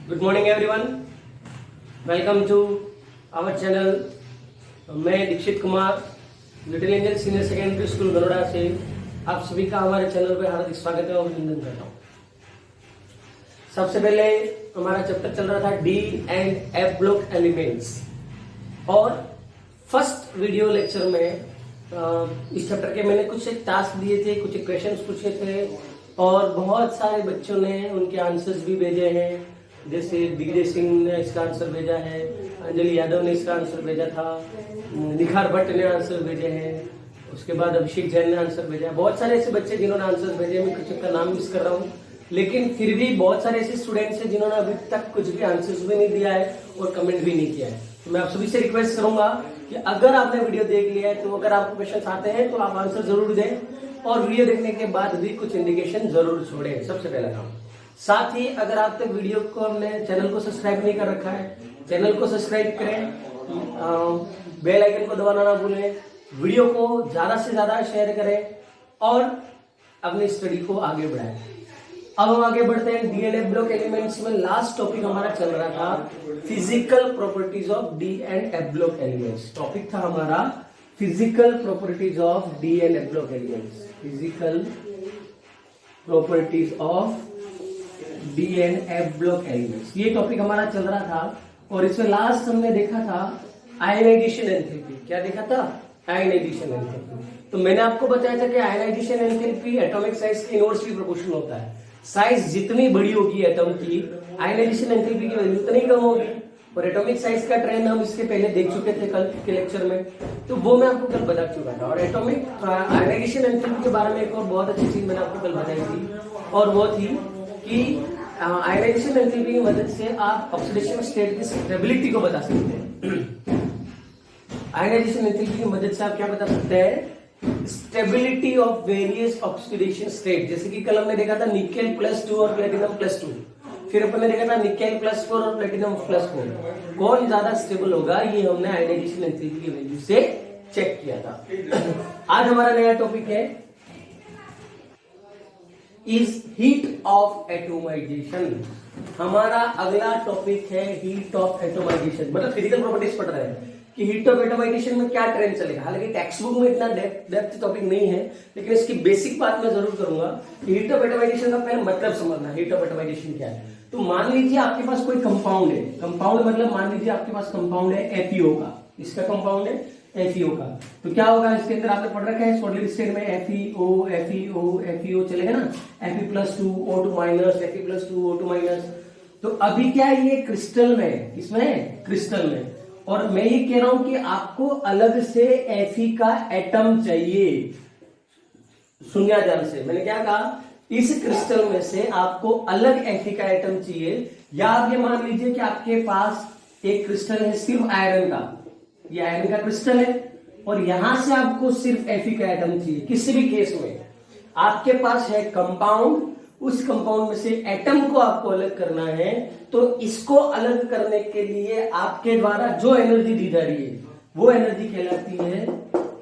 Good morning everyone, welcome to our channel. मैं Dikshit Kumar little angel senior secondary school Baroda से आप सभी का हमारे चैनल पर हार्दिक स्वागत है और अभिनंदन करता हूँ। सबसे पहले हमारा चैप्टर चल रहा था D and F block elements और फर्स्ट वीडियो लेक्चर में इस चैप्टर के मैंने कुछ एक टास्क दिए थे, कुछ क्वेश्चंस पूछे थे और बहुत सारे बच्चों ने उनके आंसर्स भी भेजे हैं। जैसे दिग्विजय सिंह ने इसका आंसर भेजा है, अंजलि यादव ने इसका आंसर भेजा था, निखार भट्ट ने आंसर भेजे हैं, उसके बाद अभिषेक जैन ने आंसर भेजा है। बहुत सारे ऐसे बच्चे जिन्होंने आंसर भेजे, मैं कुछ का नाम मिस कर रहा हूँ, लेकिन फिर भी बहुत सारे ऐसे स्टूडेंट्स हैं जिन्होंने अभी तक कुछ भी आंसर्स भी नहीं दिया है और कमेंट भी नहीं किया है। तो मैं आप सभी से रिक्वेस्ट करूंगा कि अगर आपने वीडियो देख लिया है तो अगर आपको क्वेश्चन आते हैं तो आप आंसर जरूर दें और वीडियो देखने के बाद भी कुछ इंडिकेशन जरूर छोड़ें। सबसे पहला काम। साथ ही अगर आप तक वीडियो को हमने चैनल को सब्सक्राइब नहीं कर रखा है, चैनल को सब्सक्राइब करें, बेल आइकन को दबाना ना भूलें, वीडियो को ज्यादा से ज्यादा शेयर करें और अपनी स्टडी को आगे बढ़ाएं। अब हम आगे बढ़ते हैं डीएनए ब्लॉक एलिमेंट्स में। लास्ट टॉपिक हमारा चल रहा था physical properties of D and F block elements. Topic था हमारा physical properties of D and F block elements. Physical properties of D and F block elements, ये टॉपिक हमारा चल रहा था और इसमें लास्ट हमने देखा था आयनाइजेशन एंथैल्पी। क्या देखा था? Ionization enthalpy. तो मैंने आपको बताया था कि आयनाइजेशन एंथैल्पी एटॉमिक साइज के इनवर्सली प्रोपोर्शनल होता है। साइज जितनी बड़ी होगी एटम की, आयनाइजेशन एंथैल्पी की वैल्यू उतनी कम होगी। और एटॉमिक साइज का ट्रेंड हम इसके पहले देख चुके थे कल के लेक्चर में, तो वो मैं आपको कल बता चुका था। और एटॉमिक आयनाइजेशन एंथैल्पी के बारे में एक और बहुत अच्छी चीज मैंने आपको कल बताई थी और वो थी कि आयनाइजेशन एंथैल्पी की मदद से आप ऑक्सीडेशन स्टेट की स्टेबिलिटी को बता सकते हैं। आयनाइजेशन एंथैल्पी की मदद से आप क्या बता सकते हैं? Stability of various oxidation state. जैसे कि कल हमने देखा था निकेल +2 और प्लेटिनम +2, फिर अपन ने देखा था निकेल +4 और प्लेटिनम +4। कौन ज्यादा स्टेबल होगा ये हमने आयनाइजेशन एंथैल्पी की वैल्यू से चेक किया था। आज हमारा नया टॉपिक है इज हीट ऑफ एटोमाइजेशन। हमारा अगला टॉपिक है हीट ऑफ एटोमाइजेशन। मतलब फिजिकल प्रॉपर्टीज पढ़ रहे हैं कि हीट ऑफ एटोमाइजेशन में क्या ट्रेंड चलेगा। हालांकि टेक्स्ट बुक में इतना डेप्थ टॉपिक नहीं है, लेकिन इसकी बेसिक बात मैं जरूर करूंगा कि हीट ऑफ एटोमाइजेशन का पहले मतलब समझना। हीट ऑफ एटोमाइजेशन क्या है? तो मान लीजिए आपके पास कोई कंपाउंड है। कंपाउंड मतलब मान लीजिए आपके पास कंपाउंड है एफईओ का। इसका कंपाउंड है एफईओ का। तो क्या होगा इसके अंदर? आपने पढ़ रखा है सॉलिड स्टेट में एफईओ एफईओ एफईओ चलेगा ना, Fe+2 O2-, Fe+2 O2-। तो अभी क्या है ये क्रिस्टल में, इसमें क्रिस्टल में, और मैं ये कह रहा हूं कि आपको अलग से Fe का एटम चाहिए। सुनिया ध्यान से, मैंने क्या कहा? इस क्रिस्टल में से आपको अलग Fe का एटम चाहिए। या आप ये मान लीजिए कि आपके पास एक क्रिस्टल है सिर्फ आयरन का, ये आयरन का क्रिस्टल है और यहां से आपको सिर्फ Fe का एटम चाहिए। किसी भी केस में आपके पास है कंपाउंड, उस कंपाउंड में से एटम को आपको अलग करना है, तो इसको अलग करने के लिए आपके द्वारा जो एनर्जी दी जा रही है वो एनर्जी कहलाती है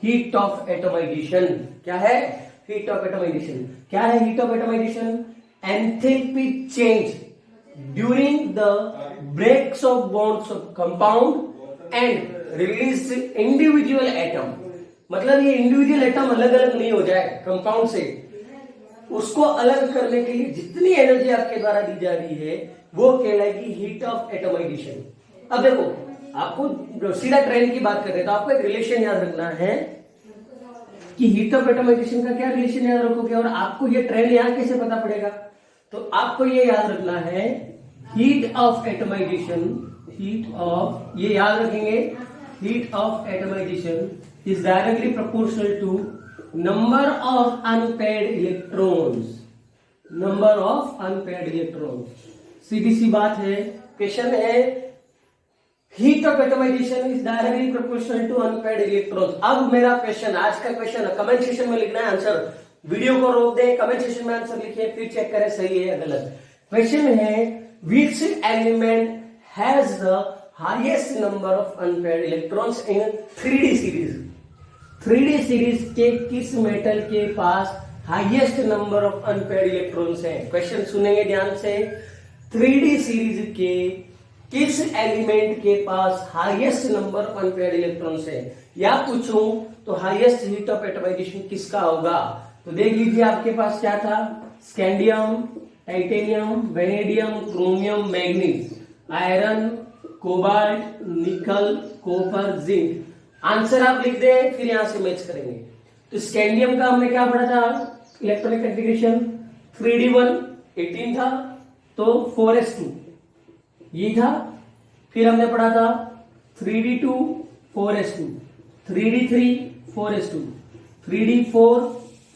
हीट ऑफ एटोमाइजेशन। क्या है? Heat of atomization. क्या है heat of atomization? Enthalpy change during the breaks of bonds of compound and release individual atom. मतलब ये इंडिविजुअल एटम अलग अलग नहीं हो जाए कंपाउंड से, उसको अलग करने के लिए जितनी एनर्जी आपके द्वारा दी जा रही है वो कहलाएगी हीट ऑफ एटोमाइजेशन। अब देखो, आपको सीधा ट्रेंड की बात कर रहे हैं तो आपको एक रिलेशन याद रखना है कि हीट ऑफ एटोमाइजेशन का क्या रिलेशन याद रखोगे और आपको ये ट्रेंड यहां कैसे पता पड़ेगा। तो आपको ये याद रखना है heat of atomization, heat of, ये याद रखेंगे, heat of atomization is directly proportional to number of unpaired electrons. Number of unpaired electrons, सीधी सी बात है। क्वेश्चन है heat of atomization is directly proportional to unpaired electrons. अब मेरा क्वेश्चन, आज का क्वेश्चन है, कमेंट सेक्शन में लिखना है आंसर। वीडियो को रोक दें, कमेंट सेक्शन में आंसर लिखिए, फिर चेक करें सही है या गलत। क्वेश्चन है which element has the highest number of unpaired electrons in 3D series. 3D series के किस मेटल के पास highest number of unpaired electrons हैं? क्वेश्चन सुनेंगे ध्यान से। 3D सीरीज के किस एलिमेंट के पास highest number of unpaired electrons है, या पूछूं तो हाईएस्ट हीट ऑफ एटमाइजेशन किसका होगा। तो देख लीजिए आपके पास क्या था, scandium, titanium, vanadium, chromium, manganese, iron, cobalt, nickel, copper, zinc. Answer आप लिख दे, फिर यहां से मैच करेंगे। तो स्कैंडियम का हमने क्या पढ़ा था, इलेक्ट्रॉनिक कॉन्फ़िगरेशन 3d1 18 था, तो 4s2 ये था। फिर हमने पढ़ा था 3d2 4s2, 3d3 4s2, 3d4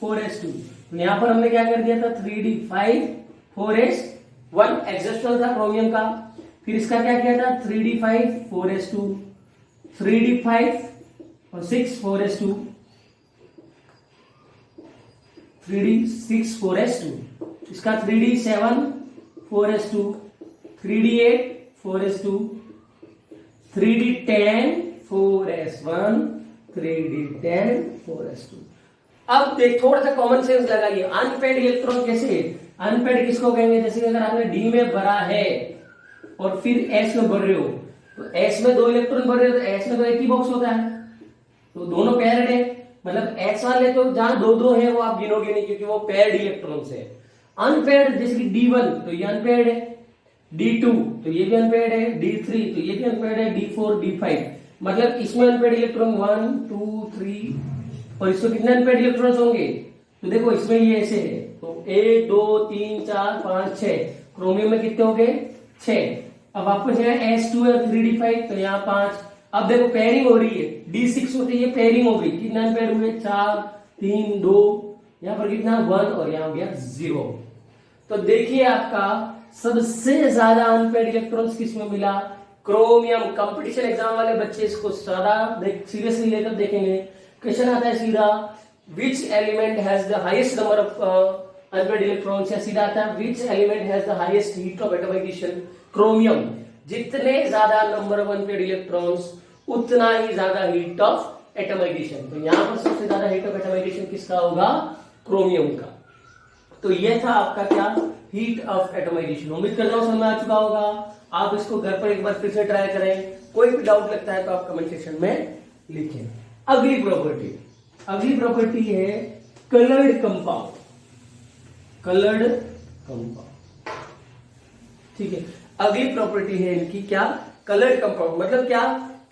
4s2। यहां पर हमने क्या कर दिया था, 3d5 4s1 एक्सेप्शनल था क्रोमियम का। फिर इसका क्या किया था, 3d5 4s2, 3d5 और 6 4s2, 3d6 4s2, इसका 3d7 4s2, 3d8 4s2, 3d10 4s1, 3d10 4s2। अब देख थोड़ा सा कॉमन सेंस लगाइए, अनपेड इलेक्ट्रॉन कैसे, अनपेड किसको कहेंगे, जैसे अगर आपने डी में भरा है और फिर एस में भर रहे हो, तो एस में 2 इलेक्ट्रॉन भर रहे हो तो एस में तो एक ही बॉक्स होता है, तो दोनों पेयर्ड है, मतलब एस वाले तो जहां 2-2 है वो आप गिनोगे नहीं क्योंकि वो पेयर्ड इलेक्ट्रॉन्स है। अनपेयर्ड जैसे कि D1 तो ये अनपेयर्ड है, D2 तो ये भी अनपेयर्ड है, D3 तो ये भी अनपेयर्ड है, D4 D5 मतलब इसमें अनपेयर्ड इलेक्ट्रॉन 1 2 3 और इसमें कितने अनपेयर्ड इलेक्ट्रॉन्स होंगे, तो देखो इसमें ये ऐसे है, तो 1 2 3 4 5 6, क्रोमियम में कितने हो गए 6। अब वापस यहाँ S2 है 3d5 तो यहाँ 5। अब देखो पेयरिंग हो रही है, D6 होते ये पेयरिंग हो गई, कितना अनपेयर्ड हुए 4 3 2, यहाँ पर कितना 1 और यहाँ हो गया 0। तो देखिए आपका सबसे ज्यादा अनपेयर्ड इलेक्ट्रॉन्स किसमें मिला, क्रोमियम। कंपटीशन एग्जाम वाले बच्चे इसको ज्यादा सीरियसली लेकर देखेंगे। क्वेश्चन आता है सीधा, which element has the highest number of unpaired electrons, या सीधा आता है which element has the highest heat of atomization, chromium. जितने ज्यादा नंबर ऑफ अनपेयर्ड इलेक्ट्रॉन्स उतना ही ज्यादा हीट ऑफ एटमाइजेशन। तो यहां पर सबसे ज्यादा हीट ऑफ एटमाइजेशन किसका होगा, क्रोमियम का। तो यह था आपका क्या, हीट ऑफ एटमाइजेशन। उम्मीद करता हूं समझ में आ चुका होगा। आप इसको घर पर एक बार फिर से ट्राई करें, कोई भी डाउट लगता है तो आप कमेंट सेक्शन में लिखें। अगली प्रॉपर्टी है कलर्ड कंपाउंड, कलर्ड कंपाउंड, ठीक है। अगली प्रॉपर्टी है इनकी क्या, कलर्ड कंपाउंड। मतलब क्या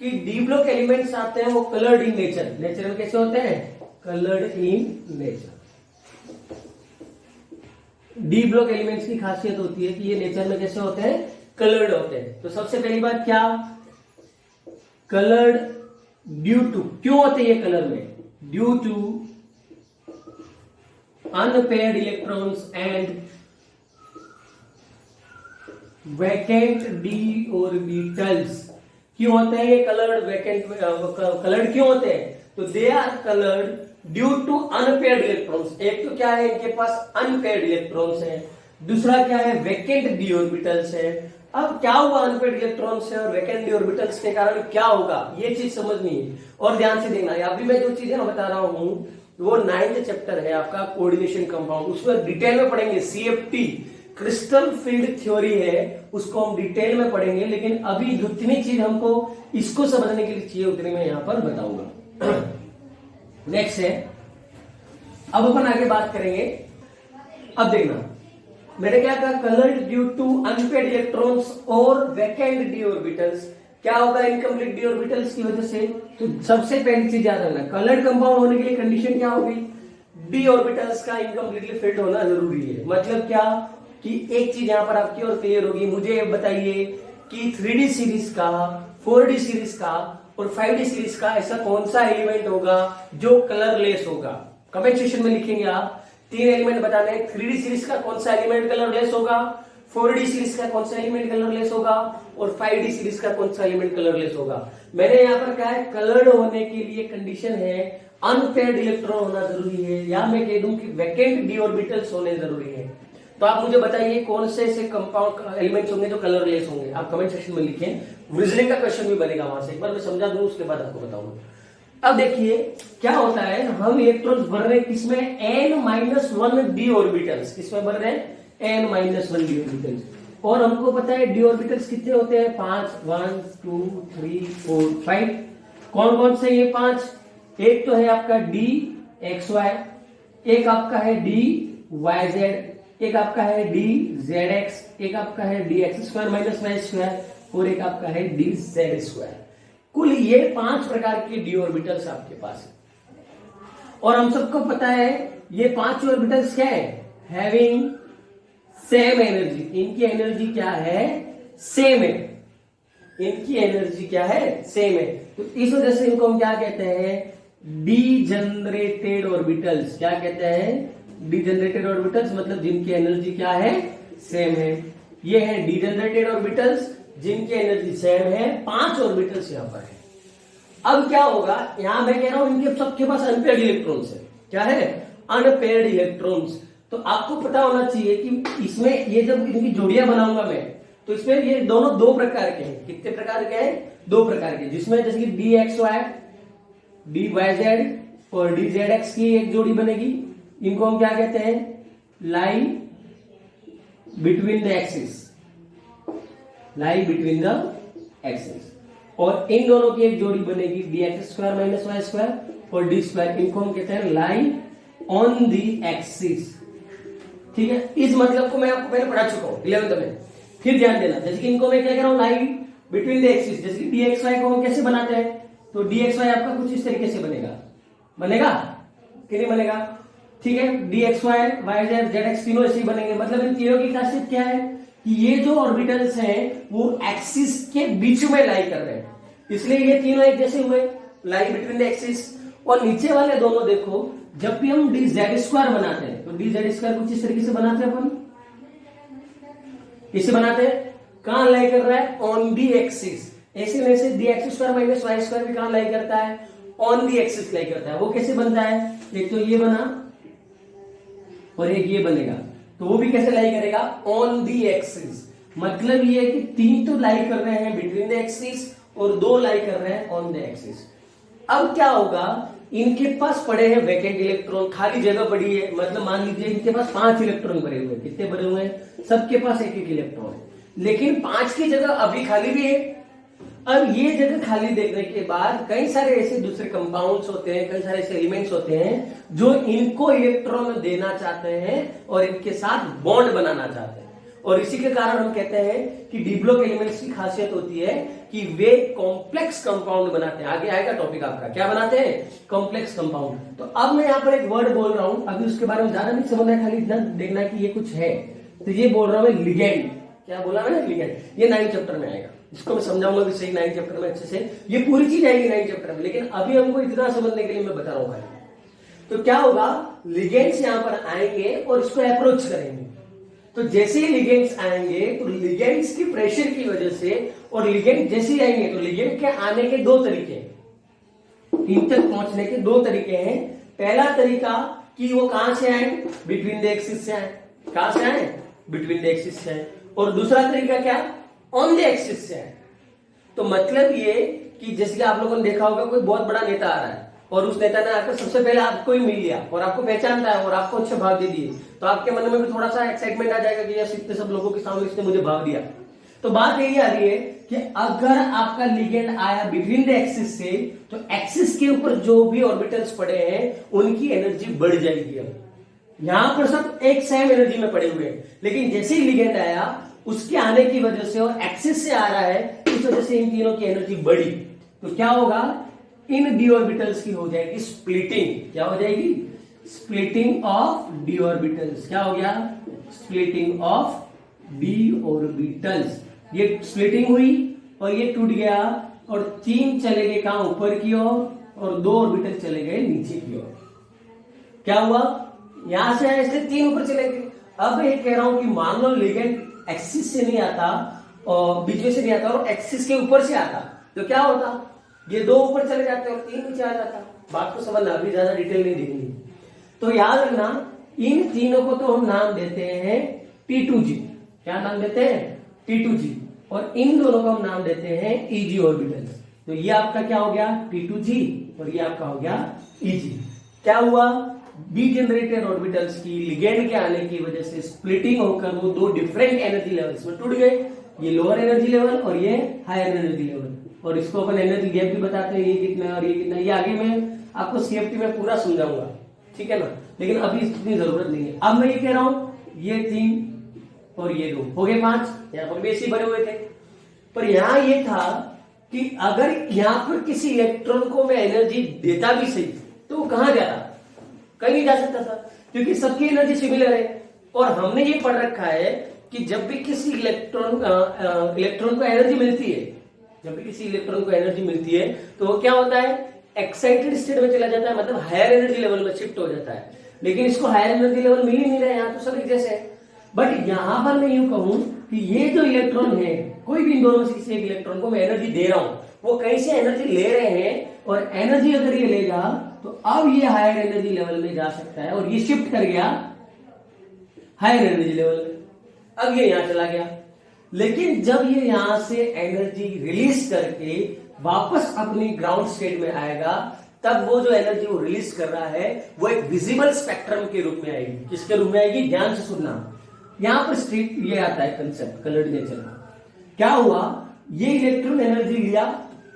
कि डी ब्लॉक एलिमेंट्स आते हैं वो कलर्ड इन नेचर, नेचर में कैसे होते हैं, coloured in nature. D block elements की खासियत होती है कि ये नेचर में कैसे होते हैं, कलर्ड होते हैं। तो सबसे पहली बात क्या, कलर्ड ड्यू टू, क्यों होते हैं ये कलर में, due to unpaired electrons and vacant D orbitals. क्यों होते हैं ये कलर्ड, वैकेंट कलर्ड क्यों होते हैं, तो they are coloured due to unpaired electrons. एक तो क्या है, इनके पास अनपेयर्ड इलेक्ट्रॉन्स है, दूसरा क्या है, वैकेंट डी ऑर्बिटल्स है। अब क्या हुआ, अनपेयर्ड इलेक्ट्रॉन्स है और वैकेंट डी ऑर्बिटल्स के कारण क्या होगा, ये चीज समझनी है और ध्यान से देखना है। अभी मैं जो चीजें बता रहा हूं वो 9th चैप्टर है आपका कोऑर्डिनेशन कंपाउंड, उसमें डिटेल में पढ़ेंगे। CFT क्रिस्टल फील्ड थ्योरी है, उसको हम डिटेल में पढ़ेंगे, लेकिन अभी जितनी चीज हमको इसको समझने के लिए चाहिए उतनी मैं यहां पर बताऊंगा। नेक्स्ट है, अब अपन आगे बात करेंगे। अब देखना मैंने क्या कहा, coloured due to unpaired electrons और वैकेंट डी ऑर्बिटल्स। क्या होगा इनकम्प्लीट डी ऑर्बिटल्स की वजह से, तो सबसे पहली चीज याद रखना, कलर्ड कंपाउंड होने के लिए कंडीशन क्या होगी, डी ऑर्बिटल्स का इनकम्प्लीटली फिट होना जरूरी है। मतलब क्या कि एक चीज यहां पर आपकी और क्लियर होगी, मुझे बताइए कि 3D सीरीज का, 4D सीरीज का और 5D सीरीज का ऐसा कौन सा एलिमेंट होगा जो कलरलेस होगा। कमेंट सेक्शन में लिखेंगे आप, 3 एलिमेंट बताने हैं। 3D सीरीज का कौन सा एलिमेंट कलरलेस होगा, 4D सीरीज का कौन सा एलिमेंट कलरलेस होगा और 5D सीरीज का कौन सा एलिमेंट कलरलेस होगा। मैंने यहाँ पर कहा है कलर्ड होने के लिए कंडीशन है अनपेयर्ड इलेक्ट्रॉन होना जरूरी है, या मैं कह दूं कि वैकेंट डी ऑर्बिटल्स होने जरूरी है। तो आप मुझे बताइए कौन से ऐसे कंपाउंड एलिमेंट्स होंगे जो कलरलेस होंगे, आप कमेंट सेक्शन में लिखें। रीजनिंग का क्वेश्चन भी बनेगा वहां से, एक बार मैं समझा दूं उसके बाद आपको बताऊंगा। अब देखिए क्या होता है, हम इलेक्ट्रॉन्स भर रहे हैं किसमें, n-1 डी ऑर्बिटल्स, किसमें भर रहे हैं n-1 डी ऑर्बिटल्स। और हमको पता है डी ऑर्बिटल्स कितने होते हैं, 5, 1 2 3 4 5। कौन कौन से ये 5? एक तो है आपका डी एक्स वाई, एक आपका है डी वाई जेड, एक आपका है डी जेड एक्स, एक आपका है d x square minus y square, और एक आपका है डी जेड स्क्वायर। कुल ये 5 प्रकार के डी ऑर्बिटल्स आपके पास है। और हम सबको पता है ये 5 ऑर्बिटल्स क्या है, हैविंग सेम एनर्जी। इनकी एनर्जी क्या है, सेम है। इनकी एनर्जी क्या है, सेम है। तो इस वजह से इनको हम क्या कहते हैं, डीजनरेटेड ऑर्बिटल्स। क्या कहते हैं, डीजनरेटेड ऑर्बिटल्स, मतलब जिनकी एनर्जी क्या है, सेम है। ये है डीजनरेटेड ऑर्बिटल्स जिनकी एनर्जी सेम है। 5 ऑर्बिटल्स यहां पर है। अब क्या होगा, यहां मैं कह रहा हूं इनके सबके पास अनपेयर्ड इलेक्ट्रॉन्स है। क्या है, अनपेयर्ड इलेक्ट्रॉन्स। तो आपको पता होना चाहिए कि इसमें ये जब इनकी जोड़ियां बनाऊंगा मैं, तो इसमें ये दोनों 2 प्रकार के हैं। कितने प्रकार के हैं, 2 प्रकार के। जिसमें जैसे कि d x y, d y z और डी जेड एक्स की एक जोड़ी बनेगी। इनको हम क्या कहते हैं, lie between the axis, lie between the axis. और इन दोनों की एक जोड़ी बनेगी d x square minus y square और डी स्क्वायर। इनको हम कहते हैं लाई ऑन दी एक्सिस। ठीक है, इस मतलब को मैं आपको पहले पढ़ा चुका हूं 11th में। फिर ध्यान देना, जैसे कि इनको मैं क्या कह रहा हूं, लाई बिटवीन द एक्सिस। जैसे कि डी एक्स वाई को हम कैसे बनाते हैं, तो डी एक्स वाई आपका कुछ इस तरीके से बनेगा, बनेगा कि नहीं बनेगा। ठीक है, d x y, y z, z x तीनों ऐसे ही बनेंगे। मतलब इन तीनों की खासियत क्या है कि ये जो ऑर्बिटल्स हैं वो एक्सिस के बीच में लाई कर रहे हैं, इसलिए ये तीनों एक जैसे हुए, लाई बिटवीन द एक्सिस। और नीचे वाले दोनों देखो, जब भी हम डी जेड स्क्वायर बनाते हैं तो डी जेड स्क्वायर कुछ इस तरीके से बनाते हैं अपन, इसे बनाते हैं। कहां लाई कर रहा है, ऑन दी एक्सिस। ऐसे में से d x square minus y square भी कहां लाई करता है, ऑन दी एक्सिस लाई करता है। वो कैसे बनता है, एक तो ये बना और एक ये बनेगा, तो वो भी कैसे लाई करेगा, ऑन दी एक्सिस। मतलब ये है कि 3 तो लाई कर रहे हैं बिटवीन द एक्सिस और 2 लाई कर रहे हैं ऑन द एक्सिस। अब क्या होगा, इनके पास पड़े हैं वैकेंट इलेक्ट्रॉन, खाली जगह पड़ी है। मतलब मान लीजिए इनके पास 5 इलेक्ट्रॉन भरे हुए हैं। कितने भरे हुए हैं, सबके पास एक एक इलेक्ट्रॉन है, लेकिन 5 की जगह अभी खाली भी है। अब ये जगह खाली देखने के बाद कई सारे ऐसे दूसरे कंपाउंड्स होते हैं, कई सारे ऐसे एलिमेंट्स होते हैं जो इनको इलेक्ट्रॉन देना चाहते हैं और इनके साथ बॉन्ड बनाना चाहते हैं। और इसी के कारण हम कहते हैं कि डी ब्लॉक एलिमेंट्स की खासियत होती है कि वे कॉम्प्लेक्स कंपाउंड बनाते हैं। आगे आएगा टॉपिक आपका, क्या बनाते हैं, कॉम्प्लेक्स कंपाउंड। तो अब मैं यहाँ पर एक वर्ड बोल रहा हूं, अभी उसके बारे में ज्यादा नहीं समझना है, खाली इतना देखना है कि ये कुछ है। तो ये बोल रहा हूं मैं लिगेंड। क्या बोला मैंने, लिगेंड। ये 9th चैप्टर में आएगा, इसको मैं समझाऊंगा भी सही 9th चैप्टर में अच्छे से। ये पूरी चीज आएगी 9th चैप्टर में, लेकिन अभी हमको इतना समझने के लिए मैं बता रहा हूं। तो क्या होगा, लिगेंड्स यहां पर आएंगे और इसको अप्रोच करेंगे। तो जैसे ही लिगेंड्स आएंगे तो लिगेंड्स की प्रेशर की वजह से, और लिगेंड जैसे ही आएंगे तो लिगेंड के आने के 2 तरीके हैं, इन तक पहुंचने के 2 तरीके हैं। पहला तरीका कि वो कहां से आए, बिटवीन द एक्सिस से आए। कहां से आए, बिटवीन द एक्सिस से आए। और दूसरा तरीका क्या, ऑन द एक्सिस से आए। तो मतलब ये कि जैसे कि आप लोगों ने देखा होगा, कोई बहुत बड़ा नेता आ रहा है और उस नेता ने आकर सबसे पहले आपको ही मिल लिया और आपको पहचानता है और आपको अच्छे भाव दे दिए, तो आपके मन में भी थोड़ा सा एक्साइटमेंट आ जाएगा कि यार इतने सब लोगों के सामने इसने मुझे भाव दिया। तो बात यही आ रही है कि अगर आपका लिगेंड आया बिटवीन द एक्सिस से, तो एक्सिस के ऊपर जो भी ऑर्बिटल्स पड़े हैं उनकी एनर्जी बढ़ जाएगी। अब यहां पर सब एक सेम एनर्जी में पड़े हुए हैं, लेकिन जैसे ही लिगेंड आया उसके आने की वजह से और एक्सिस से आ रहा है, इस वजह से इन तीनों की एनर्जी बढ़ी। तो क्या होगा, इन डी ऑर्बिटल्स की हो जाएगी स्प्लिटिंग। क्या हो जाएगी, स्प्लिटिंग ऑफ डी ऑर्बिटल्स। क्या हो गया, स्प्लिटिंग ऑफ डी ऑर्बिटल्स। ये स्प्लिटिंग हुई और ये टूट गया और 3 चले गए कहां, ऊपर की ओर, और 2 ऑर्बिटल चले गए नीचे की ओर। क्या हुआ, यहां से आए इसलिए 3 ऊपर चले गए। अब ये कह रहा हूं कि मान लो लिगेंड एक्सिस से नहीं आता और बीच में से नहीं आता और एक्सिस के ऊपर से आता, तो क्या होता, ये 2 ऊपर चले जाते और 3 नीचे आ जाता। बात को समझना, अभी ज्यादा डिटेल नहीं देखनी। तो याद रखना, इन तीनों को तो हम नाम देते हैं T2G। क्या नाम देते हैं, T2G। और इन दोनों को हम नाम देते हैं EG ऑर्बिटल्स। तो ये आपका क्या हो गया, T2G, और ये आपका हो गया EG। क्या हुआ, डीजेनरेटेड ऑर्बिटल्स की लिगेंड के आने की वजह से स्प्लिटिंग होकर वो दो डिफरेंट एनर्जी लेवल्स में टूट गए, ये लोअर एनर्जी लेवल और ये हायर एनर्जी लेवल, और इसको अपन एनर्जी गैप भी बताते हैं, ये कितना है और ये कितना है, ये आगे मैं आपको सीएफटी में पूरा समझाऊंगा, ठीक है ना, लेकिन अभी इतनी जरूरत नहीं है। अब मैं ये कह रहा हूं ये 3 और ये 2 हो गए 5, यहाँ पर भी ऐसे भरे हुए थे, पर यहां ये था कि अगर यहां पर किसी इलेक्ट्रॉन को मैं एनर्जी देता भी सही तो वो कहां जाता, कहीं नहीं जा सकता था, क्योंकि सबकी एनर्जी सिमिलर है। और हमने ये पढ़ रखा है कि जब भी किसी इलेक्ट्रॉन को एनर्जी मिलती है, जब भी किसी इलेक्ट्रॉन को एनर्जी मिलती है तो वो क्या होता है, एक्साइटेड स्टेट में चला जाता है, मतलब हायर एनर्जी लेवल में शिफ्ट हो जाता है। लेकिन इसको हायर एनर्जी लेवल मिल ही नहीं रहा है, यहाँ तो सब एक जैसे है। बट यहां पर मैं यूं कहूं कि ये जो इलेक्ट्रॉन है, कोई भी इन दोनों में से किसी एक इलेक्ट्रॉन को मैं एनर्जी दे रहा हूं, वो कहीं से एनर्जी ले रहे हैं, और एनर्जी अगर ये लेगा तो अब ये हायर एनर्जी लेवल में जा सकता है, और ये शिफ्ट कर गया हायर एनर्जी लेवल में, अब ये यहां चला गया। लेकिन जब ये यहां से एनर्जी रिलीज करके वापस अपनी ग्राउंड स्टेट में आएगा, तब वो जो एनर्जी वो रिलीज कर रहा है वो एक विजिबल स्पेक्ट्रम के रूप में आएगी। किसके रूप में आएगी, ध्यान से सुनना, यहां पर स्ट्रिक्ट ये आता है कंसेप्ट कलर्ड नेचर का। क्या हुआ, ये इलेक्ट्रॉन एनर्जी लिया,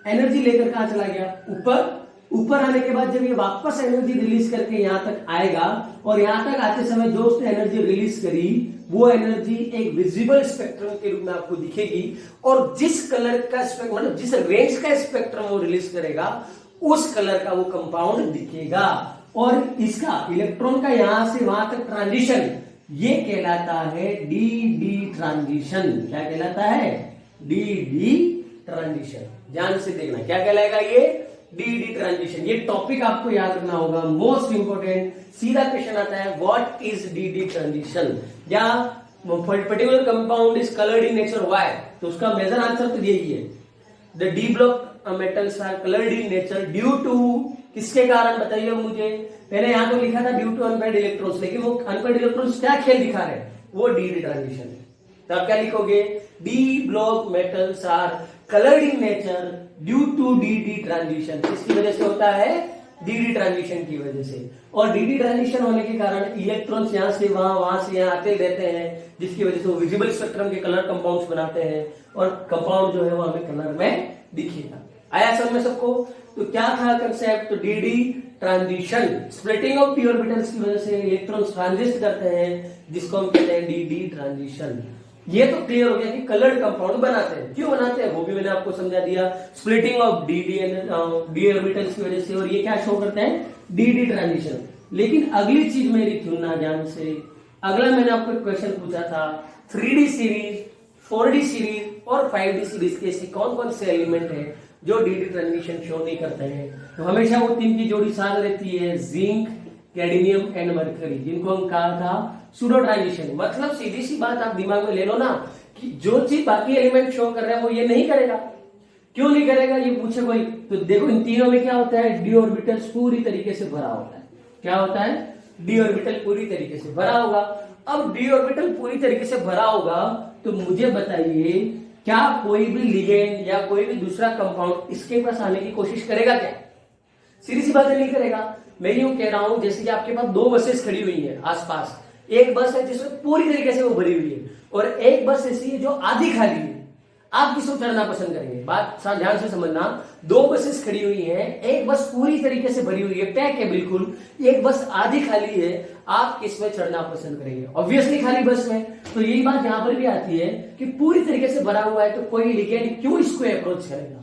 एनर्जी लेकर कहां चला गया, ऊपर। ऊपर आने के बाद जब ये वापस एनर्जी रिलीज करके यहां तक आएगा, और यहां तक आते समय जो उसने एनर्जी रिलीज करी वो एनर्जी एक विजिबल स्पेक्ट्रम के रूप में आपको दिखेगी, और जिस कलर का स्पेक्ट्रम, मतलब जिस रेंज का स्पेक्ट्रम वो रिलीज करेगा उस कलर का वो कंपाउंड दिखेगा। और इसका इलेक्ट्रॉन का यहां से वहां तक ट्रांजिशन ये कहलाता है डी डी ट्रांजिशन। क्या कहलाता है, डी डी ट्रांजिशन। ध्यान से देखना क्या कहलाएगा ये, डी डी ट्रांजिशन। ये टॉपिक आपको याद रखना होगा, मोस्ट इंपोर्टेंट। सीधा क्वेश्चन आता है what is d d transition, या particular compound is coloured in nature why, तो उसका मेजर आंसर तो यही है, the d block metals are coloured in nature due to, किसके कारण बताइए मुझे। पहले यहां तो लिखा था ड्यू टू अनपेयर्ड इलेक्ट्रॉन्स, लेकिन वो अनपेयर्ड इलेक्ट्रॉन्स क्या खेल दिखा रहे हैं, वो डी डी ट्रांजिशन है। तो आप क्या लिखोगे, d block metals are coloured in nature due to d d transition. किसकी वजह से होता है, डी डी ट्रांजिशन की वजह से। और डी डी ट्रांजिशन होने के कारण इलेक्ट्रॉन्स यहां से वहां, वहां से यहां आते रहते हैं, जिसकी वजह से वो विजिबल स्पेक्ट्रम के कलर कंपाउंड्स बनाते हैं, और कंपाउंड जो है वो हमें कलर में दिखेगा। आया समझ में सबको। तो क्या था कंसेप्ट, तो D d transition, splitting of P orbitals की वजह से इलेक्ट्रॉन्स ट्रांजिस्ट करते हैं, जिसको हम कहते हैं डी डी ट्रांजिशन। ये तो क्लियर हो गया कि कलर्ड कंपाउंड बनाते हैं, क्यों बनाते हैं वो भी मैंने आपको समझा दिया, splitting of D D orbitals की वजह से, और ये क्या शो करते हैं, डी डी ट्रांजिशन। लेकिन अगली चीज मेरी सुनना ध्यान से, अगला मैंने आपको क्वेश्चन पूछा था 3D सीरीज, 4D सीरीज और 5D सीरीज के ऐसे कौन कौन से एलिमेंट है जो डी डी ट्रांजिशन शो नहीं करते हैं। तो हमेशा वो 3 की जोड़ी साथ रहती है, जिंक, कैडमियम एंड मरकरी, जिनको हम कहा था सूडो ट्रांजिशन। मतलब सीधी सी बात आप दिमाग में ले लो ना, कि जो चीज बाकी एलिमेंट शो कर रहे हैं वो ये नहीं करेगा। क्यों नहीं करेगा ये पूछे कोई, तो देखो इन तीनों में क्या होता है, डी ऑर्बिटल्स पूरी तरीके से भरा होता है। क्या होता है, डी ऑर्बिटल पूरी तरीके से भरा होगा। अब डी ऑर्बिटल पूरी तरीके से भरा होगा तो मुझे बताइए, क्या कोई भी लिगेंड या कोई भी दूसरा कंपाउंड इसके पास आने की कोशिश करेगा क्या? सीधी सी बात नहीं करेगा। मैं यूं कह रहा हूं जैसे कि आपके पास 2 बसेस खड़ी हुई हैं आसपास, एक बस है जिसमें पूरी तरीके से वो भरी हुई है, और एक बस ऐसी है जो आधी खाली है। आप किसको चढ़ना पसंद करेंगे? बात ध्यान से समझना, 2 बसेस खड़ी हुई हैं, एक बस पूरी तरीके से भरी हुई है, पैक है बिल्कुल, एक बस आधी खाली है, आप किस में चढ़ना पसंद करेंगे? ऑब्वियसली खाली बस में। तो यही बात यहां पर भी आती है कि पूरी तरीके से भरा हुआ है तो कोई लिगेंड क्यों इसको अप्रोच करेगा?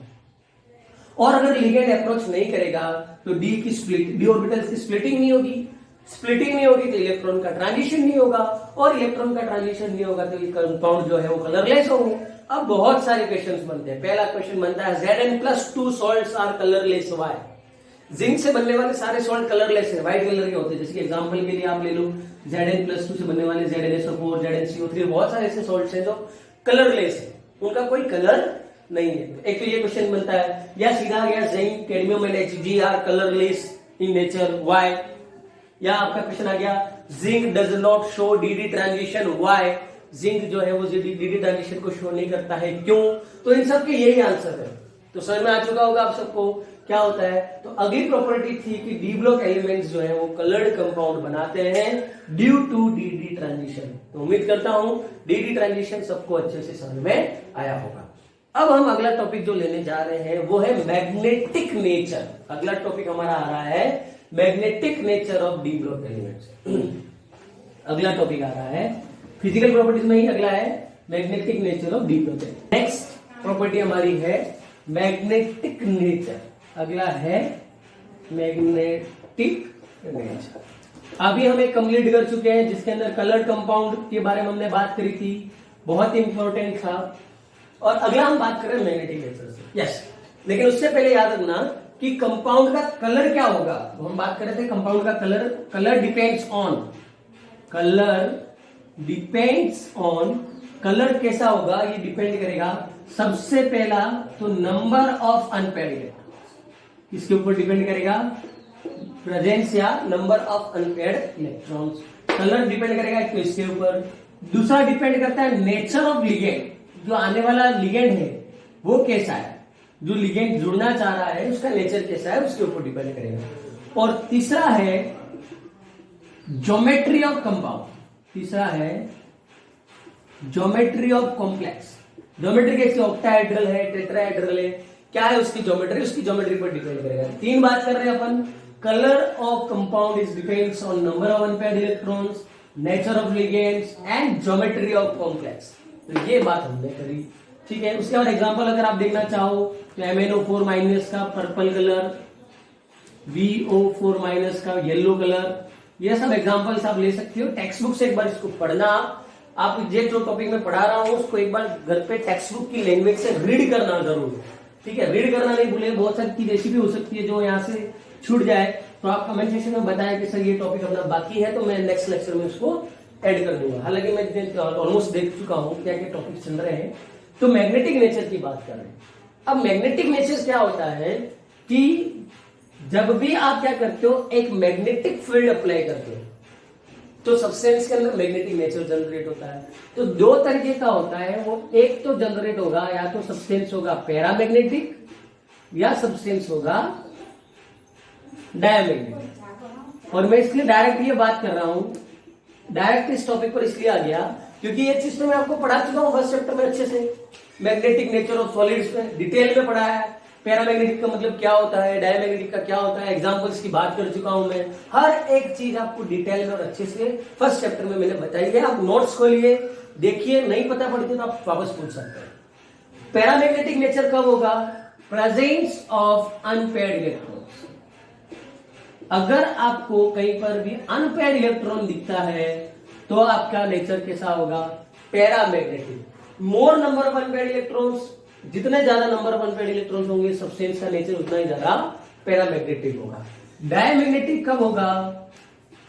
और अगर लिगेंड अप्रोच नहीं करेगा तो डी ऑर्बिटल्स की स्प्लिटिंग नहीं होगी, स्प्लिटिंग नहीं होगी तो इलेक्ट्रॉन का ट्रांजिशन नहीं होगा, और इलेक्ट्रॉन का ट्रांजिशन नहीं होगा तो ये कंपाउंड जो है वो कलरलेस होंगे। अब बहुत सारे क्वेश्चंस बनते हैं। पहला क्वेश्चन बनता है Zn+2 salts are colourless why? Zinc से बनने वाले सारे सॉल्ट कलरलेस है, व्हाइट कलर के होते हैं। जैसे एग्जांपल के लिए आप ले लो Zn+2 से बनने वाले ZnSO4, ZnCO3, बहुत सारे ऐसे सॉल्ट्स हैं जो कलरलेस है, उनका कोई कलर नहीं है। एक तो ये क्वेश्चन बनता है, या सीधा आ गया zinc, cadmium and Hg are colourless in nature why? या आपका क्वेश्चन आ गया zinc does not show d d transition why? Zinc जो है वो डी डी ट्रांजिशन को शो नहीं करता है, क्यों? तो इन सब के यही आंसर है। तो समझ में आ चुका होगा आप सबको क्या होता है। तो अगली प्रॉपर्टी थी कि डी ब्लॉक एलिमेंट्स जो है वो कलर्ड कंपाउंड बनाते हैं ड्यू टू डी ट्रांजिशन। तो उम्मीद करता हूं डी ट्रांजिशन सबको अच्छे से समझ में आया होगा। अब हम अगला टॉपिक जो लेने जा रहे हैं वो है मैग्नेटिक नेचर। अगला टॉपिक हमारा आ रहा है magnetic nature of D block elements. अगला टॉपिक आ रहा है फिजिकल प्रॉपर्टीज में ही अगला है magnetic nature of D block. Next property हमारी है मैग्नेटिक नेचर। अगला है मैग्नेटिक नेचर। अभी हम एक कंप्लीट कर चुके हैं जिसके अंदर कलर कंपाउंड के बारे में हमने बात करी थी, बहुत इंपॉर्टेंट था। और अगला हम बात करें मैग्नेटिक नेचर से। यस, लेकिन उससे पहले याद रखना कि कंपाउंड का कलर क्या होगा। तो हम बात कर रहे थे कंपाउंड का कलर डिपेंड्स ऑन, कलर कैसा होगा ये डिपेंड करेगा सबसे पहला तो नंबर ऑफ अनपेयर्ड इलेक्ट्रॉन्स, इसके ऊपर डिपेंड करेगा प्रेजेंस या number of unpaired electrons. Colour depend करेगा तो इसके ऊपर। दूसरा डिपेंड करता है नेचर ऑफ लिगेंड, जो आने वाला लिगेंड है वो कैसा है, जो लिगेंड जुड़ना चाह रहा है उसका नेचर कैसा है उसके ऊपर डिपेंड करेगा। और तीसरा है ज्योमेट्री ऑफ कंपाउंड, तीसरा है ज्योमेट्री ऑफ कॉम्प्लेक्स। ज्योमेट्री कैसी, ऑक्टाहेड्रल है, टेट्राहेड्रल है, क्या है उसकी ज्योमेट्री पर डिपेंड करेगा। तीन बात कर रहे हैं अपन। Colour of compound is depends on number of unpaired electrons, nature of ligands and geometry of complex. तो ये बात हमने करी, ठीक है। उसके बाद एग्जांपल अगर आप देखना चाहो तो MnO4- का पर्पल कलर, VO4- का येलो कलर, ये सब एग्जांपल्स आप ले सकते हो। टेक्स्ट बुक से एक बार इसको पढ़ना। आप ये जो टॉपिक में पढ़ा रहा हूं उसको एक बार घर पे टेक्स्ट बुक की लैंग्वेज से रीड करना जरूर, ठीक है। रीड करना नहीं भूले। बहुत सारी चीज ऐसी भी हो सकती है जो यहाँ से छूट जाए, तो आप कमेंट सेक्शन में बताएं कि सर ये टॉपिक अपना बाकी है, तो मैं नेक्स्ट लेक्चर में उसको ऐड कर दूंगा। हालांकि मैं ऑलमोस्ट देख चुका हूं क्या क्या टॉपिक चल रहे हैं। तो मैग्नेटिक नेचर की बात कर रहे हैं। अब मैग्नेटिक नेचर क्या होता है कि जब भी आप क्या करते हो, एक मैग्नेटिक फील्ड अप्लाई करते हो तो सब्सटेंस के अंदर मैग्नेटिक नेचर जनरेट होता है। तो दो तरीके का होता है वो, एक तो जनरेट होगा या तो सब्सटेंस होगा पैरामैग्नेटिक या सब्सटेंस होगा डायमैग्नेटिक। और मैं इसलिए डायरेक्ट ये बात कर रहा हूं, डायरेक्ट इस टॉपिक पर इसलिए आ गया क्योंकि ये चीज तो मैं आपको पढ़ा चुका हूं फर्स्ट चैप्टर में अच्छे से। मैग्नेटिक नेचर ऑफ सॉलिड्स में डिटेल में पढ़ा है। पैरामैग्नेटिक का मतलब क्या होता है, डायमैग्नेटिक का क्या होता है, एग्जांपल्स की बात कर चुका हूं मैं। हर एक चीज आपको डिटेल में और अच्छे से फर्स्ट चैप्टर में मैंने बताई है। आप नोट्स खोलिए, देखिए, नहीं पता पड़ती तो आप वापस पूछ सकते हैं। पैरामैग्नेटिक नेचर कब होगा? Presence of unpaired electrons. अगर आपको कहीं पर भी अनपेयर्ड इलेक्ट्रॉन दिखता है तो आपका नेचर कैसा होगा? Paramagnetic. More number of unpaired electrons, जितने ज्यादा नंबर ऑफ अनपेयर्ड इलेक्ट्रॉन्स होंगे सब्सटेंस का नेचर उतना ही ज्यादा पैरामैग्नेटिक होगा। डायमैग्नेटिक कब होगा?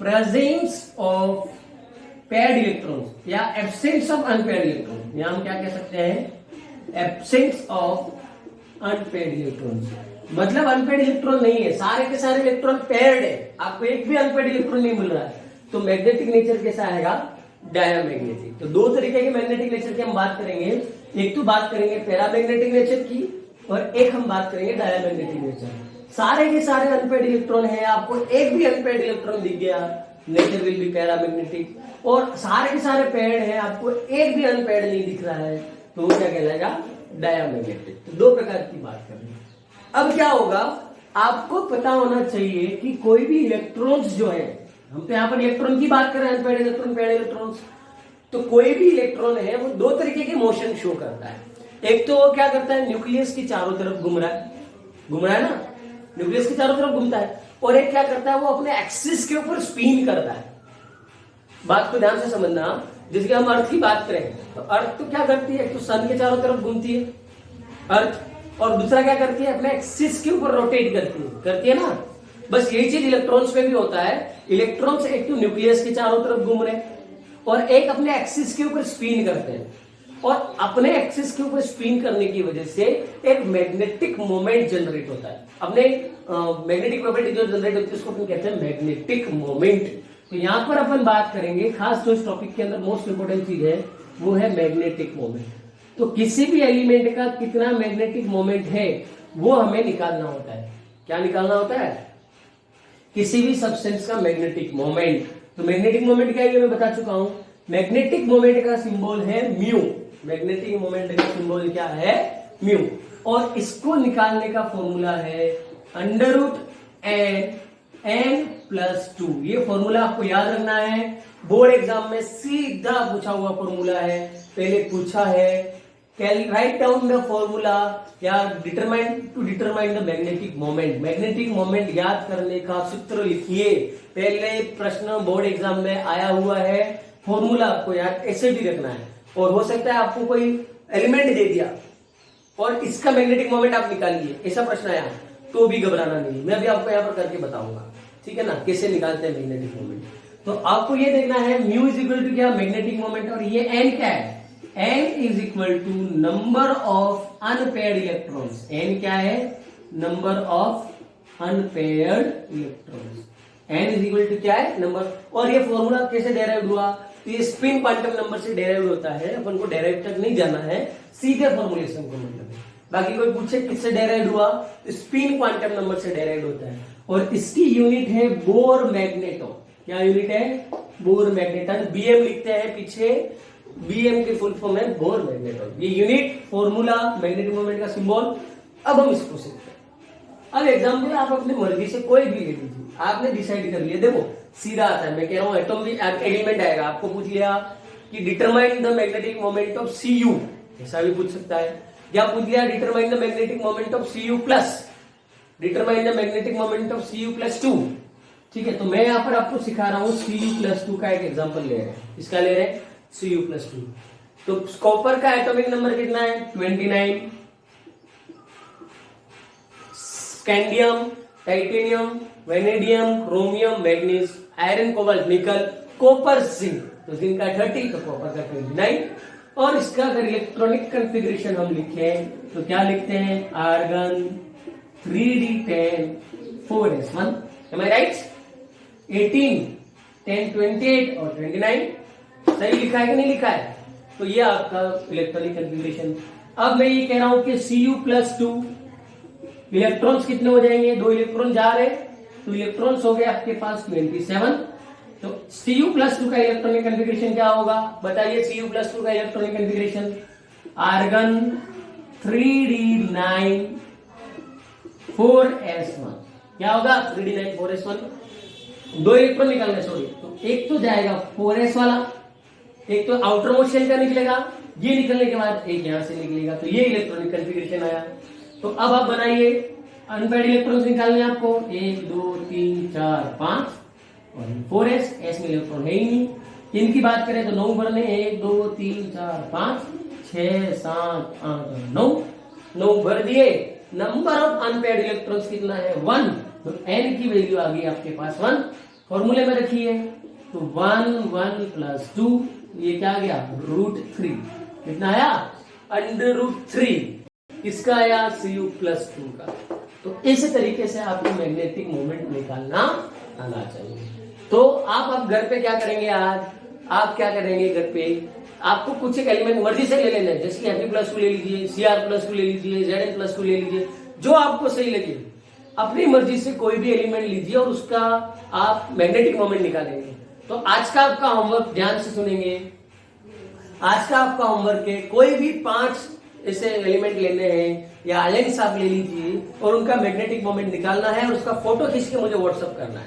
प्रेजेंस ऑफ पेयर्ड इलेक्ट्रॉन्स या एब्सेंस ऑफ अनपेयर्ड इलेक्ट्रॉन। यहां हम क्या कह सकते हैं? Absence of unpaired electrons. मतलब अनपेयर्ड इलेक्ट्रॉन नहीं है, सारे के सारे इलेक्ट्रॉन पेयर्ड है, आपको एक भी अनपेयर्ड इलेक्ट्रॉन नहीं मिल रहा है, तो मैग्नेटिक नेचर कैसा आएगा? डायमैग्नेटिक। तो दो तरीके के मैग्नेटिक नेचर की हम बात करेंगे। एक तो बात करेंगे पैरामैग्नेटिक नेचर की और एक हम बात करेंगे डायमैग्नेटिक नेचर। सारे के सारे अनपेयर्ड इलेक्ट्रॉन है, आपको एक भी अनपेयर्ड इलेक्ट्रॉन दिख गया, नेचर विल बी पैरामैग्नेटिक। और सारे के सारे पेयर्ड है, आपको एक भी अनपेयर्ड नहीं दिख रहा है, तो वो क्या कहलाएगा? डायमैग्नेटिक। तो दो प्रकार की बात करेंगे। अब क्या होगा, आपको पता होना चाहिए कि कोई भी इलेक्ट्रॉन्स जो है, हम तो यहां पर इलेक्ट्रॉन की बात कर रहे हैं, अनपेयर्ड इलेक्ट्रॉन, पेयर्ड इलेक्ट्रॉन्स, तो कोई भी इलेक्ट्रॉन है वो दो तरीके के मोशन शो करता है। एक तो वो क्या करता है, न्यूक्लियस की चारों तरफ घूम रहा है ना, न्यूक्लियस की चारों तरफ घूमता है। और एक क्या करता है, वो अपने एक्सिस के ऊपर स्पिन करता है। बात को ध्यान से समझना। जैसे हम अर्थ की बात करें तो अर्थ तो क्या करती है, एक तो सन के चारों तरफ घूमती है अर्थ, और दूसरा क्या करती है, अपने एक्सिस के ऊपर रोटेट करती है ना। बस यही चीज इलेक्ट्रॉन्स में भी होता है। इलेक्ट्रॉन्स एक तो न्यूक्लियस के चारों तरफ घूम रहे हैं और एक अपने एक्सिस के ऊपर स्पिन करते हैं, और अपने एक्सिस के ऊपर स्पिन करने की वजह से एक मैग्नेटिक मोमेंट जनरेट होता है। अपने मैग्नेटिक प्रॉपर्टी जो जनरेट होती है उसको अपन कहते हैं मैग्नेटिक मोमेंट। तो यहां पर अपन बात करेंगे, खास जो इस टॉपिक के अंदर मोस्ट इंपोर्टेंट चीज है वो है मैग्नेटिक मोमेंट। तो किसी भी एलिमेंट का कितना मैग्नेटिक मोमेंट है वो हमें निकालना होता है। क्या निकालना होता है? किसी भी सब्सटेंस का मैग्नेटिक मोमेंट। तो मैग्नेटिक मोमेंट क्या है ये मैं बता चुका हूं। मैग्नेटिक मोमेंट का सिंबल है म्यू। मैग्नेटिक मोमेंट का सिंबल क्या है? म्यू। और इसको निकालने का फॉर्मूला है √n+2। ये फॉर्मूला आपको याद रखना है, बोर्ड एग्जाम में सीधा पूछा हुआ फॉर्मूला है। पहले पूछा है राइट डाउन द फॉर्मूला या determine the magnetic moment. Magnetic moment याद करने का सूत्र लिखिए। पहले प्रश्न बोर्ड एग्जाम में आया हुआ है, फॉर्मूला आपको याद ऐसे भी रखना है। और हो सकता है आपको कोई एलिमेंट दे दिया और इसका मैग्नेटिक मोमेंट आप निकालिए, ऐसा प्रश्न आया तो भी घबराना नहीं, मैं भी आपको यहाँ पर करके बताऊंगा, ठीक है ना, कैसे निकालते हैं मैग्नेटिक मोमेंट। तो आपको ये देखना है म्यू इज इक्वल टू क्या? Magnetic moment. और ये एन क्या है? n is equal to number of unpaired electrons. n क्या है? Number of unpaired electrons. n is equal to क्या है? नंबर। और ये फॉर्मूला कैसे डेराइव हुआ? तो ये स्पिन क्वांटम नंबर से डेराइव होता है, अपन को डेराइव तक नहीं जाना है, सीधे फॉर्मुलेशन को मतलब है। बाकी कोई पूछे किससे डेराइव हुआ, तो स्पिन क्वांटम नंबर से डेराइव होता है। और इसकी यूनिट है बोर मैग्नेटॉन। क्या यूनिट है? Bore magneton. बीएम लिखते हैं पीछे, बीएम की फुल फॉर्म है बोर मैग्नेटॉन। ये यूनिट, फॉर्मूला, मैग्नेटिक मोमेंट का सिंबल। अब हम इसको सीखते हैं। अब एग्जाम में आप अपनी मर्जी से कोई भी ले लीजिए, आपने डिसाइड कर लिया। देखो सीधा आता है, मैं कह रहा हूं एटम भी एलिमेंट आएगा, आपको पूछ लिया कि determine the magnetic moment of Cu, ऐसा भी पूछ सकता है। या पूछ लिया determine the magnetic moment of Cu plus, determine the magnetic moment of Cu+2। ठीक है, तो मैं यहाँ पर आपको सिखा रहा हूँ Cu+2 का एक एग्जाम्पल ले रहे हैं। इसका ले रहे हैं Cu+2। तो कॉपर का एटॉमिक नंबर कितना है? 29। Scandium, titanium, vanadium, chromium, manganese, iron, cobalt, nickel, copper, zinc. तो जिंक का 30, तो कॉपर का 29। और इसका अगर इलेक्ट्रॉनिक कॉन्फ़िगरेशन हम लिखें तो क्या लिखते हैं? Argon 3d10 4s1। Am I right? 18, 10, 28 और 29 सही लिखा है कि नहीं लिखा है? तो ये आपका इलेक्ट्रॉनिक कॉन्फ़िगरेशन। अब मैं ये कह रहा हूं कि Cu+2 इलेक्ट्रॉन्स कितने हो जाएंगे? 2 इलेक्ट्रॉन जा रहे, तो इलेक्ट्रॉन्स हो गए आपके पास 27। तो Cu+2 का इलेक्ट्रॉनिक कॉन्फ़िगरेशन क्या होगा? बताइए Cu+2 का electronic configuration. Argon 3d9 4s1। क्या होगा? 3d9 4s1। 2 इलेक्ट्रॉन निकालना, सॉरी, तो एक तो जाएगा 4s वाला, एक तो आउटर मोस्ट शेल का निकलेगा, ये निकलने के बाद एक यहां से निकलेगा। तो ये इलेक्ट्रॉनिक कॉन्फ़िगरेशन आया। तो अब आप बनाइए, अनपेयर्ड इलेक्ट्रॉन्स निकालने आपको 1 2 3 4 5 और 4s। एस में इलेक्ट्रॉन है ही नहीं। इनकी बात करें तो 9 भरने, 1 2 3 4 5 6 7 8 9। 9 भर दिए। नंबर ऑफ अनपेयर्ड इलेक्ट्रॉन्स कितना है? 1। तो n की वैल्यू आ गई आपके पास 1। फॉर्मूले में रखिए, तो 1 1 + 2, ये क्या आ गया? √3। कितना आया? √3। किसका आया? Cu+2 का। तो इस तरीके से आपको मैग्नेटिक मोमेंट निकालना आना चाहिए। तो आप घर पे क्या करेंगे? आज आप क्या करेंगे घर पे? आपको कुछ एक एलिमेंट मर्जी से ले लेना है, जैसे Fe+2 ले लीजिए, Cr+2 ले लीजिए, Zn+2 ले लीजिए, जो आपको सही लगे अपनी मर्जी से कोई भी एलिमेंट लीजिए और उसका आप मैग्नेटिक मोमेंट निकालेंगे। तो आज का आपका होमवर्क ध्यान से सुनेंगे। आज का आपका होमवर्क है कोई भी 5 ऐसे एलिमेंट लेने हैं या आयंस आप ले लीजिए और उनका मैग्नेटिक मोमेंट निकालना है और उसका फोटो खींच के मुझे व्हाट्सएप करना है।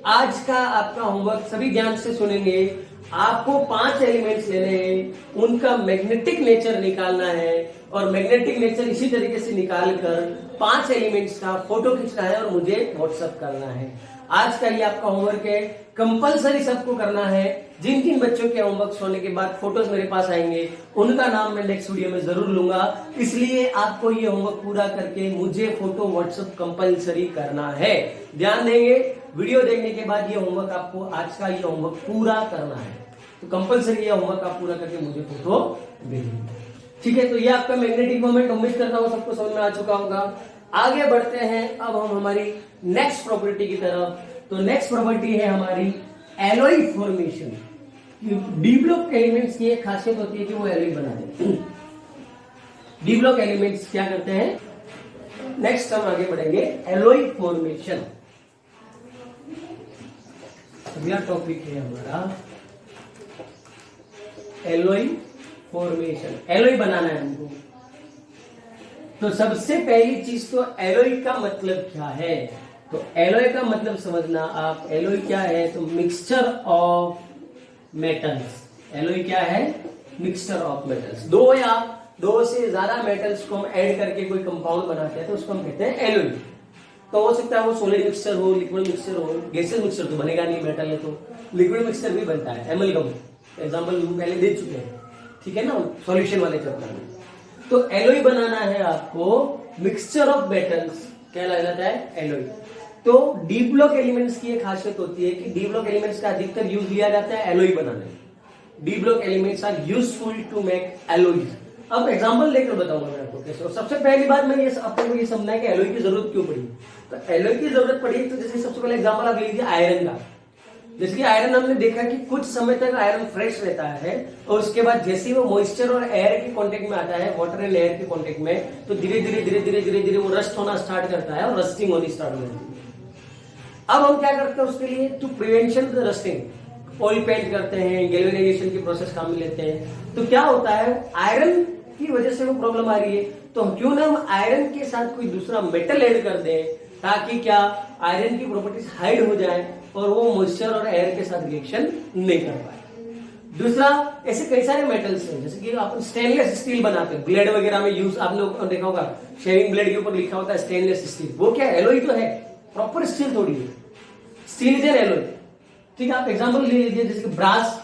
आज का आपका होमवर्क सभी ध्यान से सुनेंगे। आपको 5 एलिमेंट्स लेने हैं, उनका मैग्नेटिक नेचर निकालना है और मैग्नेटिक नेचर इसी तरीके से निकालकर 5 एलिमेंट्स का फोटो खींचना है और मुझे व्हाट्सएप करना है। आज का ये आपका होमवर्क है, कंपलसरी सबको करना है। जिन जिन बच्चों के होमवर्क होने के बाद फोटोज मेरे पास आएंगे उनका नाम मैं नेक्स्ट वीडियो में जरूर लूंगा। इसलिए आपको ये होमवर्क पूरा करके मुझे फोटो व्हाट्सएप कंपलसरी करना है। ध्यान देंगे, वीडियो देखने के बाद ये होमवर्क आपको आज का ये होमवर्क पूरा करना है। तो कंपलसरी ये होमवर्क आप पूरा करके मुझे फोटो भेजिए, ठीक है? तो ये आपका मैग्नेटिक मोमेंट उम्मीद करता हूँ सबको समझ में आ चुका होगा। आगे बढ़ते हैं अब हम हमारी नेक्स्ट प्रॉपर्टी की तरफ। तो नेक्स्ट प्रॉपर्टी है हमारी alloy formation. D block elements की एक खासियत होती है कि वो एलॉय बना देते हैं। डी ब्लॉक एलिमेंट्स क्या करते हैं। नेक्स्ट हम आगे बढ़ेंगे एलॉय फॉर्मेशन। अगला टॉपिक है हमारा एलॉय फॉर्मेशन। एलॉय बनाना है हमको, तो सबसे पहली चीज तो एलॉय का मतलब क्या है। तो एलॉय का मतलब समझना आप। एलॉय क्या है, तो मिक्सचर ऑफ मेटल्स। एलॉय क्या है, मिक्सचर ऑफ मेटल्स। दो या दो से ज्यादा मेटल्स को हम ऐड करके कोई कंपाउंड बनाते हैं तो उसको हम कहते हैं एलॉय। तो हो सकता है वो सॉलिड मिक्सचर हो, लिक्विड मिक्सचर हो। गैसियस मिक्सचर तो बनेगा नहीं, मेटल है तो लिक्विड मिक्सचर भी बनता है। एमलगम एग्जांपल हम पहले दे चुके हैं, ठीक है ना, सॉल्यूशन वाले चैप्टर में। तो एलॉय बनाना है आपको, मिक्सचर ऑफ मेटल्स क्या जाता है, एलॉय। तो डी ब्लॉक एलिमेंट्स की एक खासियत होती है कि डी ब्लॉक एलिमेंट्स का अधिकतर यूज लिया जाता है एलॉय बनाने में। D block elements are useful to make alloys. अब एग्जांपल लेकर बताऊंगा मैं आपको कैसे। और सबसे पहली बात मैं ये आपको ये समझना है कि एलॉय की जरूरत क्यों पड़ी। तो एलॉय की जरूरत पड़ी तो जैसे सबसे पहले एग्जांपल आप लीजिए आयरन का। जैसे कि आयरन हमने देखा कि कुछ समय तक आयरन फ्रेश रहता है और उसके बाद जैसे ही वो मॉइस्चर और एयर के कांटेक्ट में आता है, वाटर एंड एयर के कांटेक्ट में, तो धीरे धीरे धीरे धीरे धीरे धीरे वो रस्ट होना स्टार्ट करता है और रस्टिंग होनी स्टार्ट हो जाती है। अब हम क्या करते हैं उसके लिए, to prevention the rusting oil paint करते हैं, गैल्वेनाइजेशन की प्रोसेस काम में लेते हैं। तो क्या होता है, आयरन की वजह से वो प्रॉब्लम आ रही है, तो क्यों ना हम आयरन के साथ कोई दूसरा मेटल ऐड कर दें ताकि क्या आयरन की प्रॉपर्टीज हाइड हो जाए और वो मॉइस्चर और एयर के साथ रिएक्शन नहीं कर पाए। दूसरा, ऐसे कई सारे मेटल्स हैं जैसे कि आप स्टेनलेस स्टील बनाते हैं, ब्लेड वगैरह में यूज आपने देखा होगा, शेविंग ब्लेड के ऊपर लिखा होता है स्टेनलेस स्टील। वो क्या एलॉय तो है, प्रॉपर स्टील थोड़ी है, स्टील इज एन एलॉय। ठीक है, आप एग्जांपल ले लीजिए जैसे कि ब्रास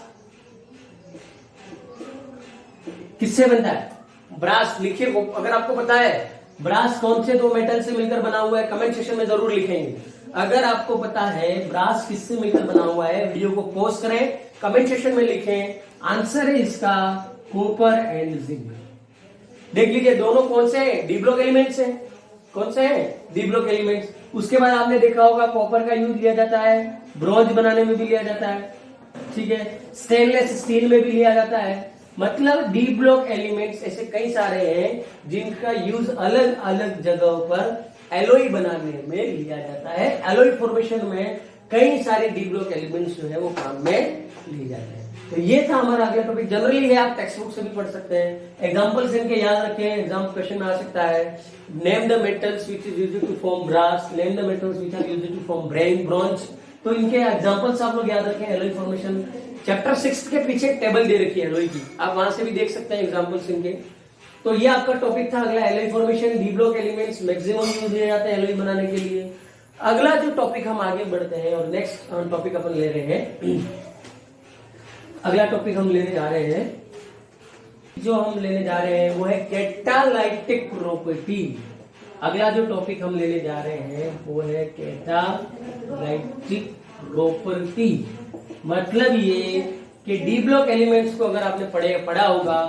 किससे बनता है, ब्रास लिखिए। अगर आपको पता है ब्रास कौन से दो मेटल से मिलकर बना हुआ है, कमेंट सेक्शन में जरूर लिखेंगे। अगर आपको पता है ब्रास किससे मिलकर बना हुआ है, वीडियो को पॉज करें, कमेंट सेक्शन में लिखें। आंसर है इसका कॉपर एंड जिंक। देख लीजिए दोनों कौन से हैं, डी ब्लॉक एलिमेंट्स हैं। कौन से हैं, डी ब्लॉक एलिमेंट्स। उसके बाद आपने देखा होगा कॉपर का यूज लिया जाता है, ब्रॉन्ज बनाने में भी लिया जाता है, ठीक है, स्टेनलेस स्टील में भी लिया जाता है। मतलब डी ब्लॉक एलिमेंट्स ऐसे कई सारे हैं जिनका यूज अलग अलग जगहों पर एलॉय बनाने में लिया जाता है। एलॉय फॉर्मेशन में कई सारे डी ब्लॉक एलिमेंट्स जो है वो काम में लिए जाते हैं। तो ये था हमारा अगला टॉपिक। जनरली है, आप टेक्स्ट बुक से भी पढ़ सकते हैं। एग्जांपल्स इनके याद रखें, एग्जाम क्वेश्चन में आ सकता है। Name the metals which is used to form brass, name the metals which are used to form bronze. तो इनके एग्जांपल्स आप लोग याद रखें। एलॉय फॉर्मेशन चैप्टर 6 के पीछे टेबल दे रखी है एलॉय की, आप वहां से भी देख सकते हैं एग्जांपल्स इनके। तो ये आपका टॉपिक था अगला, alloy formation. D block elements maximum use किए जाते हैं एलॉय बनाने के लिए। अगला जो टॉपिक हम आगे बढ़ते हैं और नेक्स्ट टॉपिक अपन ले रहे हैं, अगला टॉपिक हम लेने जा रहे हैं, जो हम लेने जा रहे हैं वो है कैटालाइटिक प्रॉपर्टी। अगला जो टॉपिक हम लेने जा रहे हैं वो है कैटालाइटिक प्रॉपर्टी। मतलब ये कि डी ब्लॉक एलिमेंट्स को अगर आपने पढ़ा होगा,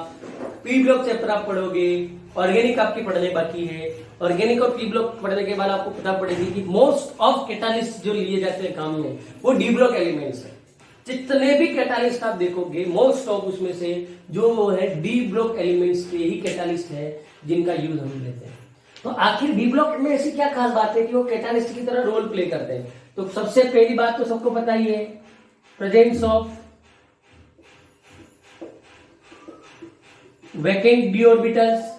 पी ब्लॉक चैप्टर आप पढ़ोगे, ऑर्गेनिक आपकी पढ़ने बाकी है। ऑर्गेनिक और पी ब्लॉक पढ़ने के बाद आपको पता पड़ेगी कि मोस्ट ऑफ कैटालिस्ट जो लिए जाते हैं काम में वो डी ब्लॉक एलिमेंट्स है। जितने भी कैटालिस्ट आप देखोगे मोस्ट ऑफ उसमें से जो वो है डी ब्लॉक एलिमेंट्स के ही कैटालिस्ट है जिनका यूज हम लेते हैं। तो आखिर डी ब्लॉक में ऐसी क्या खास बात है कि वो कैटालिस्ट की तरह रोल प्ले करते हैं। तो सबसे पहली बात तो सबको पता ही है, presence of vacant D orbitals.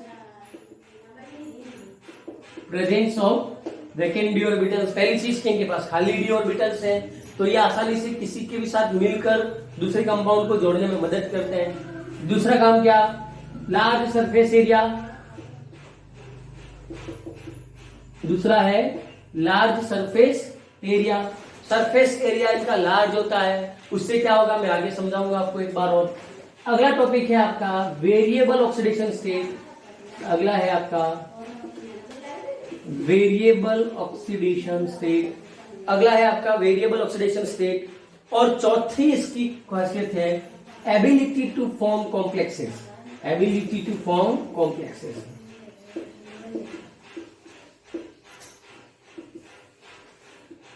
Presence of vacant D orbitals, पहली चीज के इनके पास खाली डी ऑर्बिटल्स हैं, तो ये आसानी से किसी के भी साथ मिलकर दूसरे कंपाउंड को जोड़ने में मदद करते हैं। दूसरा काम क्या, लार्ज सरफेस एरिया। दूसरा है large surface area. Surface area इनका लार्ज होता है, उससे क्या होगा मैं आगे समझाऊंगा आपको एक बार और। अगला टॉपिक है आपका वेरिएबल ऑक्सीडेशन स्टेट। अगला है आपका वेरिएबल ऑक्सीडेशन स्टेट। अगला है आपका वेरिएबल ऑक्सीडेशन स्टेट। और चौथी इसकी खासियत है ability to form complexes. Ability to form complexes.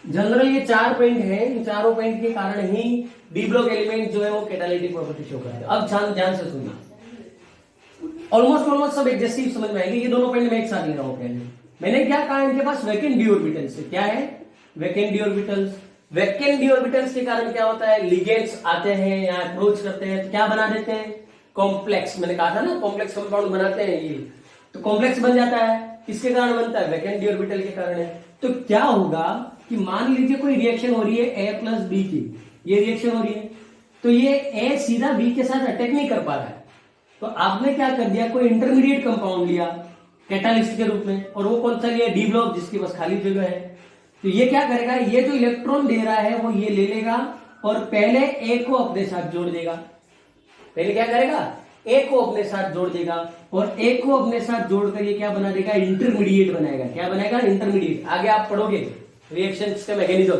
General ये 4 पॉइंट हैं, इन चारों पॉइंट के कारण ही डी ब्लॉक एलिमेंट जो है वो कैटालिटिक प्रॉपर्टी शो करते हैं। अब ध्यान से सुनना, ऑलमोस्ट सब एग्जेक्टिव समझ में आएंगे। ये दोनों पॉइंट मैं एक साथ ले रहा हूं पहले। मैंने क्या कहा, इनके पास वैकेंट डी ऑर्बिटल्स है। क्या है? Vacant D orbitals. Vacant D orbitals के कारण क्या होता है, लिगेंड्स आते हैं या अप्रोच करते हैं तो क्या बना देते हैं, कॉम्प्लेक्स। मैंने कहा था ना कॉम्प्लेक्स कंपाउंड बनाते हैं ये, तो कॉम्प्लेक्स बन जाता है। किसके कारण बनता है? वैकेंट डी ऑर्बिटल के कारण है। तो क्या होगा कि मान लीजिए कोई रिएक्शन हो रही है ए प्लस बी की, ये रिएक्शन हो रही है, तो ये ए सीधा बी के साथ अटैक नहीं कर पा रहा है, तो आपने क्या कर दिया, कोई इंटरमीडिएट कंपाउंड लिया कैटालिस्ट के रूप में, और वो कौन सा लिया, डी ब्लॉक, जिसके पास खाली जगह है। तो ये क्या करेगा, ये जो इलेक्ट्रॉन दे रहा है वो ये ले लेगा और पहले ए को अपने साथ जोड़ देगा। पहले क्या करेगा, ए को अपने साथ जोड़ देगा, और ए को अपने साथ जोड़कर ये क्या बना देगा, इंटरमीडिएट बनाएगा। क्या बनाएगा, इंटरमीडिएट। आगे आप पढ़ोगे रिएक्शन के मैकेनिज्म।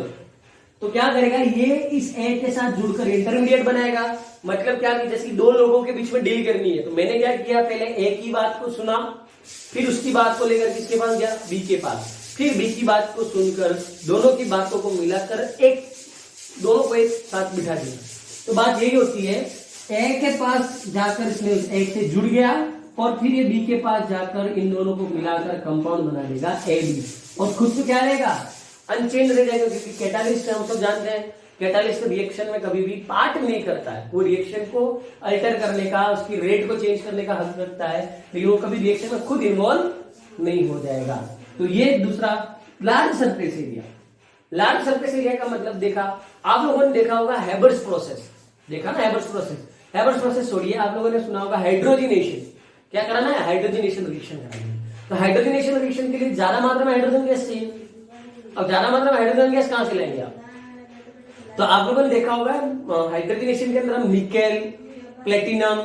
तो क्या करेगा, ये इस ए के साथ जुड़कर इंटरमीडिएट बनाएगा। मतलब क्या कि जैसे दो लोगों के बीच में डील करनी है, तो मैंने क्या किया, पहले ए की बात को सुना, फिर उसकी बात को लेकर किसके पास गया, बी के पास, फिर बी की बात को सुनकर दोनों की बातों को मिलाकर दोनों को एक साथ बिठा दिया। तो बात यही होती है, ए के पास जाकर इसने ए से जुड़ गया और फिर ये बी के पास जाकर इन दोनों को मिलाकर कंपाउंड बना देगा ए बी, और खुद तो क्या रहेगा, अनचेंज रह जाएगा। क्योंकि कैटालिस्ट हम सब जानते हैं, कैटालिस्ट रिएक्शन में कभी भी पार्ट नहीं करता है, वो रिएक्शन को अल्टर करने का, उसकी रेट को चेंज करने का हक रखता है, लेकिन वो कभी रिएक्शन में खुद इन्वॉल्व नहीं हो जाएगा। तो ये दूसरा large surface area. Large surface area का मतलब देखा आप लोगों ने, देखा होगा हैबर्स प्रोसेस, देखा ना हैबर्स प्रोसेस। हैबर्स प्रोसेस छोड़िए, आप लोगों ने सुना होगा हाइड्रोजिनेशन। क्या कराना है, हाइड्रोजिनेशन रिएक्शन कराना है। तो हाइड्रोजिनेशन रिएक्शन के लिए ज्यादा मात्रा में हाइड्रोजन गैस चाहिए। अब ज्यादा मात्रा में हाइड्रोजन गैस कहां से लाएंगे आप, तो आप लोगों ने देखा होगा हाइड्रोजनेशन के अंदर हम निकेल, प्लेटिनम,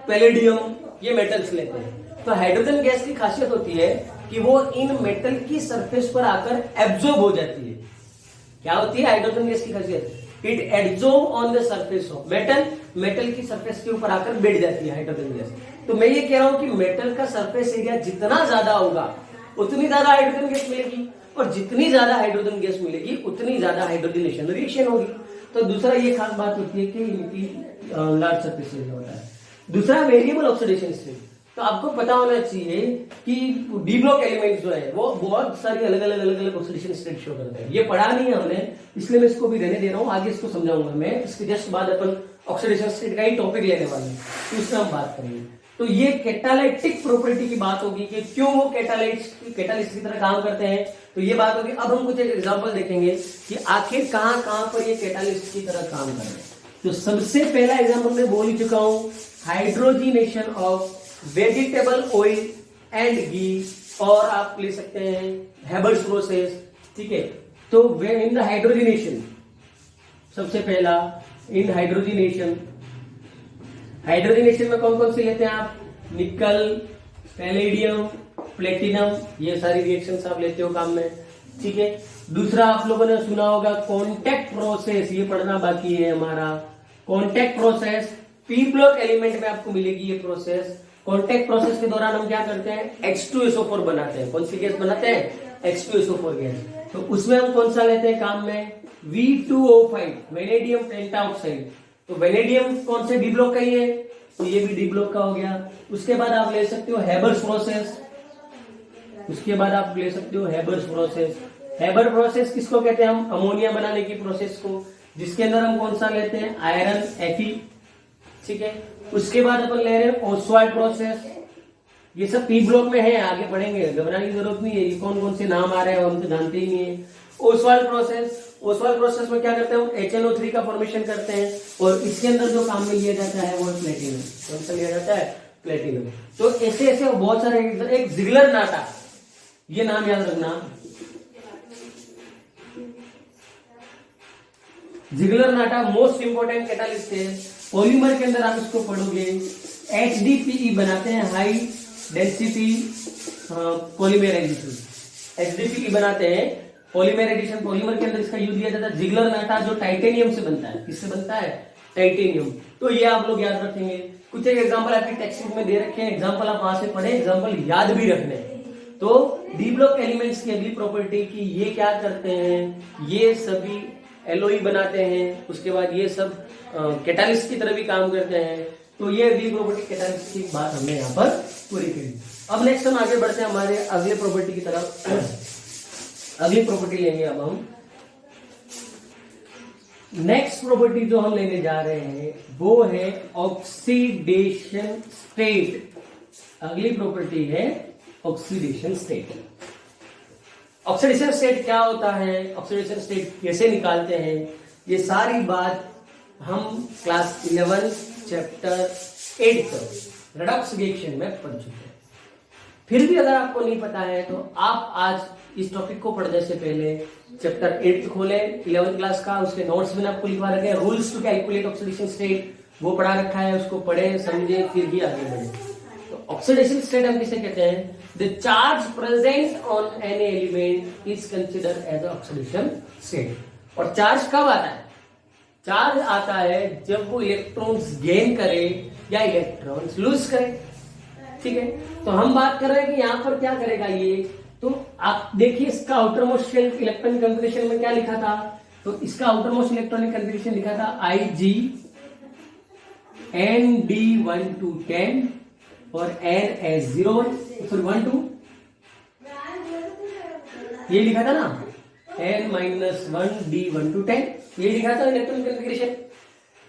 पैलेडियम, ये मेटल्स लेते हैं। तो हाइड्रोजन गैस की खासियत होती है कि वो इन मेटल की सरफेस पर आकर एब्जॉर्ब हो जाती है। क्या होती है हाइड्रोजन गैस की खासियत, it absorb on the surface of metal, metal की सरफेस के ऊपर आकर बैठ जाती है हाइड्रोजन गैस। तो मैं ये कह रहा हूं कि मेटल का सरफेस एरिया जितना ज्यादा होगा उतनी ज्यादा हाइड्रोजन गैस मिलेगी, और जितनी ज्यादा हाइड्रोजन गैस मिलेगी उतनी ज्यादा हाइड्रोजनेशन रिएक्शन होगी। तो दूसरा ये खास बात होती है कि इनकी लार्ज सरफेस एरिया होता है। दूसरा वेरिएबल ऑक्सीडेशन स्टेट। तो आपको पता होना चाहिए कि डी ब्लॉक एलिमेंट्स जो है वो बहुत सारी अलग अलग ऑक्सीडेशन स्टेट शो करते हैं। ये पढ़ा नहीं है हमने, इसलिए मैं इसको भी रहने दे रहा हूं, आगे इसको समझाऊंगा मैं। इसके जस्ट बाद अपन ऑक्सीडेशन स्टेट का ही टॉपिक लेने वाले हैं, तो उसमें हम बात करेंगे। तो ये कैटालाइटिक प्रॉपर्टी की बात होगी कि क्यों वो कैटालिस्ट की तरह काम करते हैं, तो ये बात होगी। अब हम कुछ एक एग्जांपल देखेंगे कि आखिर कहां कहां पर ये कैटालिस्ट की तरह काम कर रहे हैं। तो सबसे पहला एग्जांपल मैं बोल ही चुका हूं, hydrogenation of vegetable oil and ghee, और आप ले सकते हैं हेबर्स प्रोसेस। ठीक है, तो इन द हाइड्रोजिनेशन, सबसे पहला इन हाइड्रोजिनेशन में कौन कौन से लेते हैं आप, निकल, पैलेडियम, प्लेटिनम, ये सारी रिएक्शंस आप लेते हो काम में। ठीक है, दूसरा आप लोगों ने सुना होगा कॉन्टैक्ट प्रोसेस, ये पढ़ना बाकी है हमारा। Contact process P block element में आपको मिलेगी ये प्रोसेस। कॉन्टैक्ट प्रोसेस के दौरान हम क्या करते हैं, H2SO4 बनाते हैं। कौन सी गैस बनाते हैं, H2SO4 गैस। तो उसमें हम कौन सा लेते हैं काम में, V2O5, वेनेडियम पेंटाऑक्साइड। तो वेनेडियम कौन से डी ब्लॉक का ही है, तो ये भी डी ब्लॉक का हो गया। उसके बाद आप ले सकते हो हेबर्स प्रोसेस, हेबर प्रोसेस किसको कहते हैं हम, अमोनिया बनाने की प्रोसेस को, जिसके अंदर हम कौन सा लेते हैं, आयरन Fe। ठीक है, उसके बाद अपन ले रहे हैं ओस्वाल्ड प्रोसेस। ये सब पी ब्लॉक में है, आगे पढ़ेंगे, घबराने की जरूरत नहीं है। ये कौन कौन से नाम आ रहे हैं हम तो जानते ही नहीं है। ओस्वाल्ड प्रोसेस में क्या करते हैं हम, HNO3 का फॉर्मेशन करते हैं, और इसके अंदर जो काम में लिया जाता है वो प्लेटिनम। कौन सा लिया जाता है, प्लेटिनम। तो ऐसे ऐसे बहुत सारे, एक जिगलर नाटा, ये नाम याद रखना, जिगलर नाटा मोस्ट इंपोर्टेंट कैटालिस्ट है। पॉलीमर के अंदर आप इसको पढ़ोगे, HDPE बनाते हैं, हाई डेंसिटी पॉलीमराइजेशन, HDPE बनाते हैं पॉलीमराइजेशन। पॉलीमर के अंदर इसका यूज किया जाता है। जिगलर नाटा जो टाइटेनियम से बनता है, किससे बनता है, टाइटेनियम। तो ये आप लोग याद रखेंगे। कुछ एक एग्जांपल आपकी टेक्स्ट बुक में दे रखे हैं, एग्जांपल आप वहां से पढ़े, एग्जांपल याद भी रखने। तो डी ब्लॉक एलिमेंट्स की अगली प्रॉपर्टी की ये क्या करते हैं, ये सभी एलओई बनाते हैं। उसके बाद ये सब कैटालिस्ट की तरह भी काम करते हैं। तो ये वी प्रॉपर्टी कैटालिसिस की बात हमने यहाँ पर पूरी करी। अब नेक्स्ट हम आगे बढ़ते हैं हमारे अगले प्रॉपर्टी की तरफ। अगली प्रॉपर्टी लेंगे अब हम। नेक्स्ट प्रॉपर्टी जो हम लेने जा रहे हैं वो है ऑक्सीडेशन स्टेट। अगली प्रॉपर्टी है ऑक्सीडेशन स्टेट। ऑक्सीडेशन स्टेट क्या होता है, ऑक्सीडेशन स्टेट कैसे निकालते हैं, ये सारी बात हम क्लास 11 चैप्टर 8 रेडॉक्स रिएक्शन में पढ़ चुके हैं। फिर भी अगर आपको नहीं पता है तो आप आज इस टॉपिक को पढ़ने से पहले चैप्टर 8 खोलें 11th क्लास का, उसके नोट्स में आपको लिखवा रखे हैं, rules to calculate oxidation state वो पढ़ा रखा है, उसको पढ़े समझे फिर ही आगे बढ़े। तो ऑक्सीडेशन स्टेट हम किसे कहते हैं, the charge present on any element is considered as oxidation state. और चार्ज कब आता है, चार्ज आता है जब वो इलेक्ट्रॉन्स गेन करे या इलेक्ट्रॉन्स लूज करे। ठीक है, तो हम बात कर रहे हैं कि यहां पर क्या करेगा ये, तो आप देखिए इसका outer most shell electronic configuration में क्या लिखा था, तो इसका आउटर मोस्ट इलेक्ट्रॉनिक कन्फिगरेशन लिखा था IG ND1 to 10 और NS01 सॉरी 1 2 ये लिखा था ना, N-1 D1 to 10 ये लिखा था इलेक्ट्रॉनिक कन्फिगरेशन।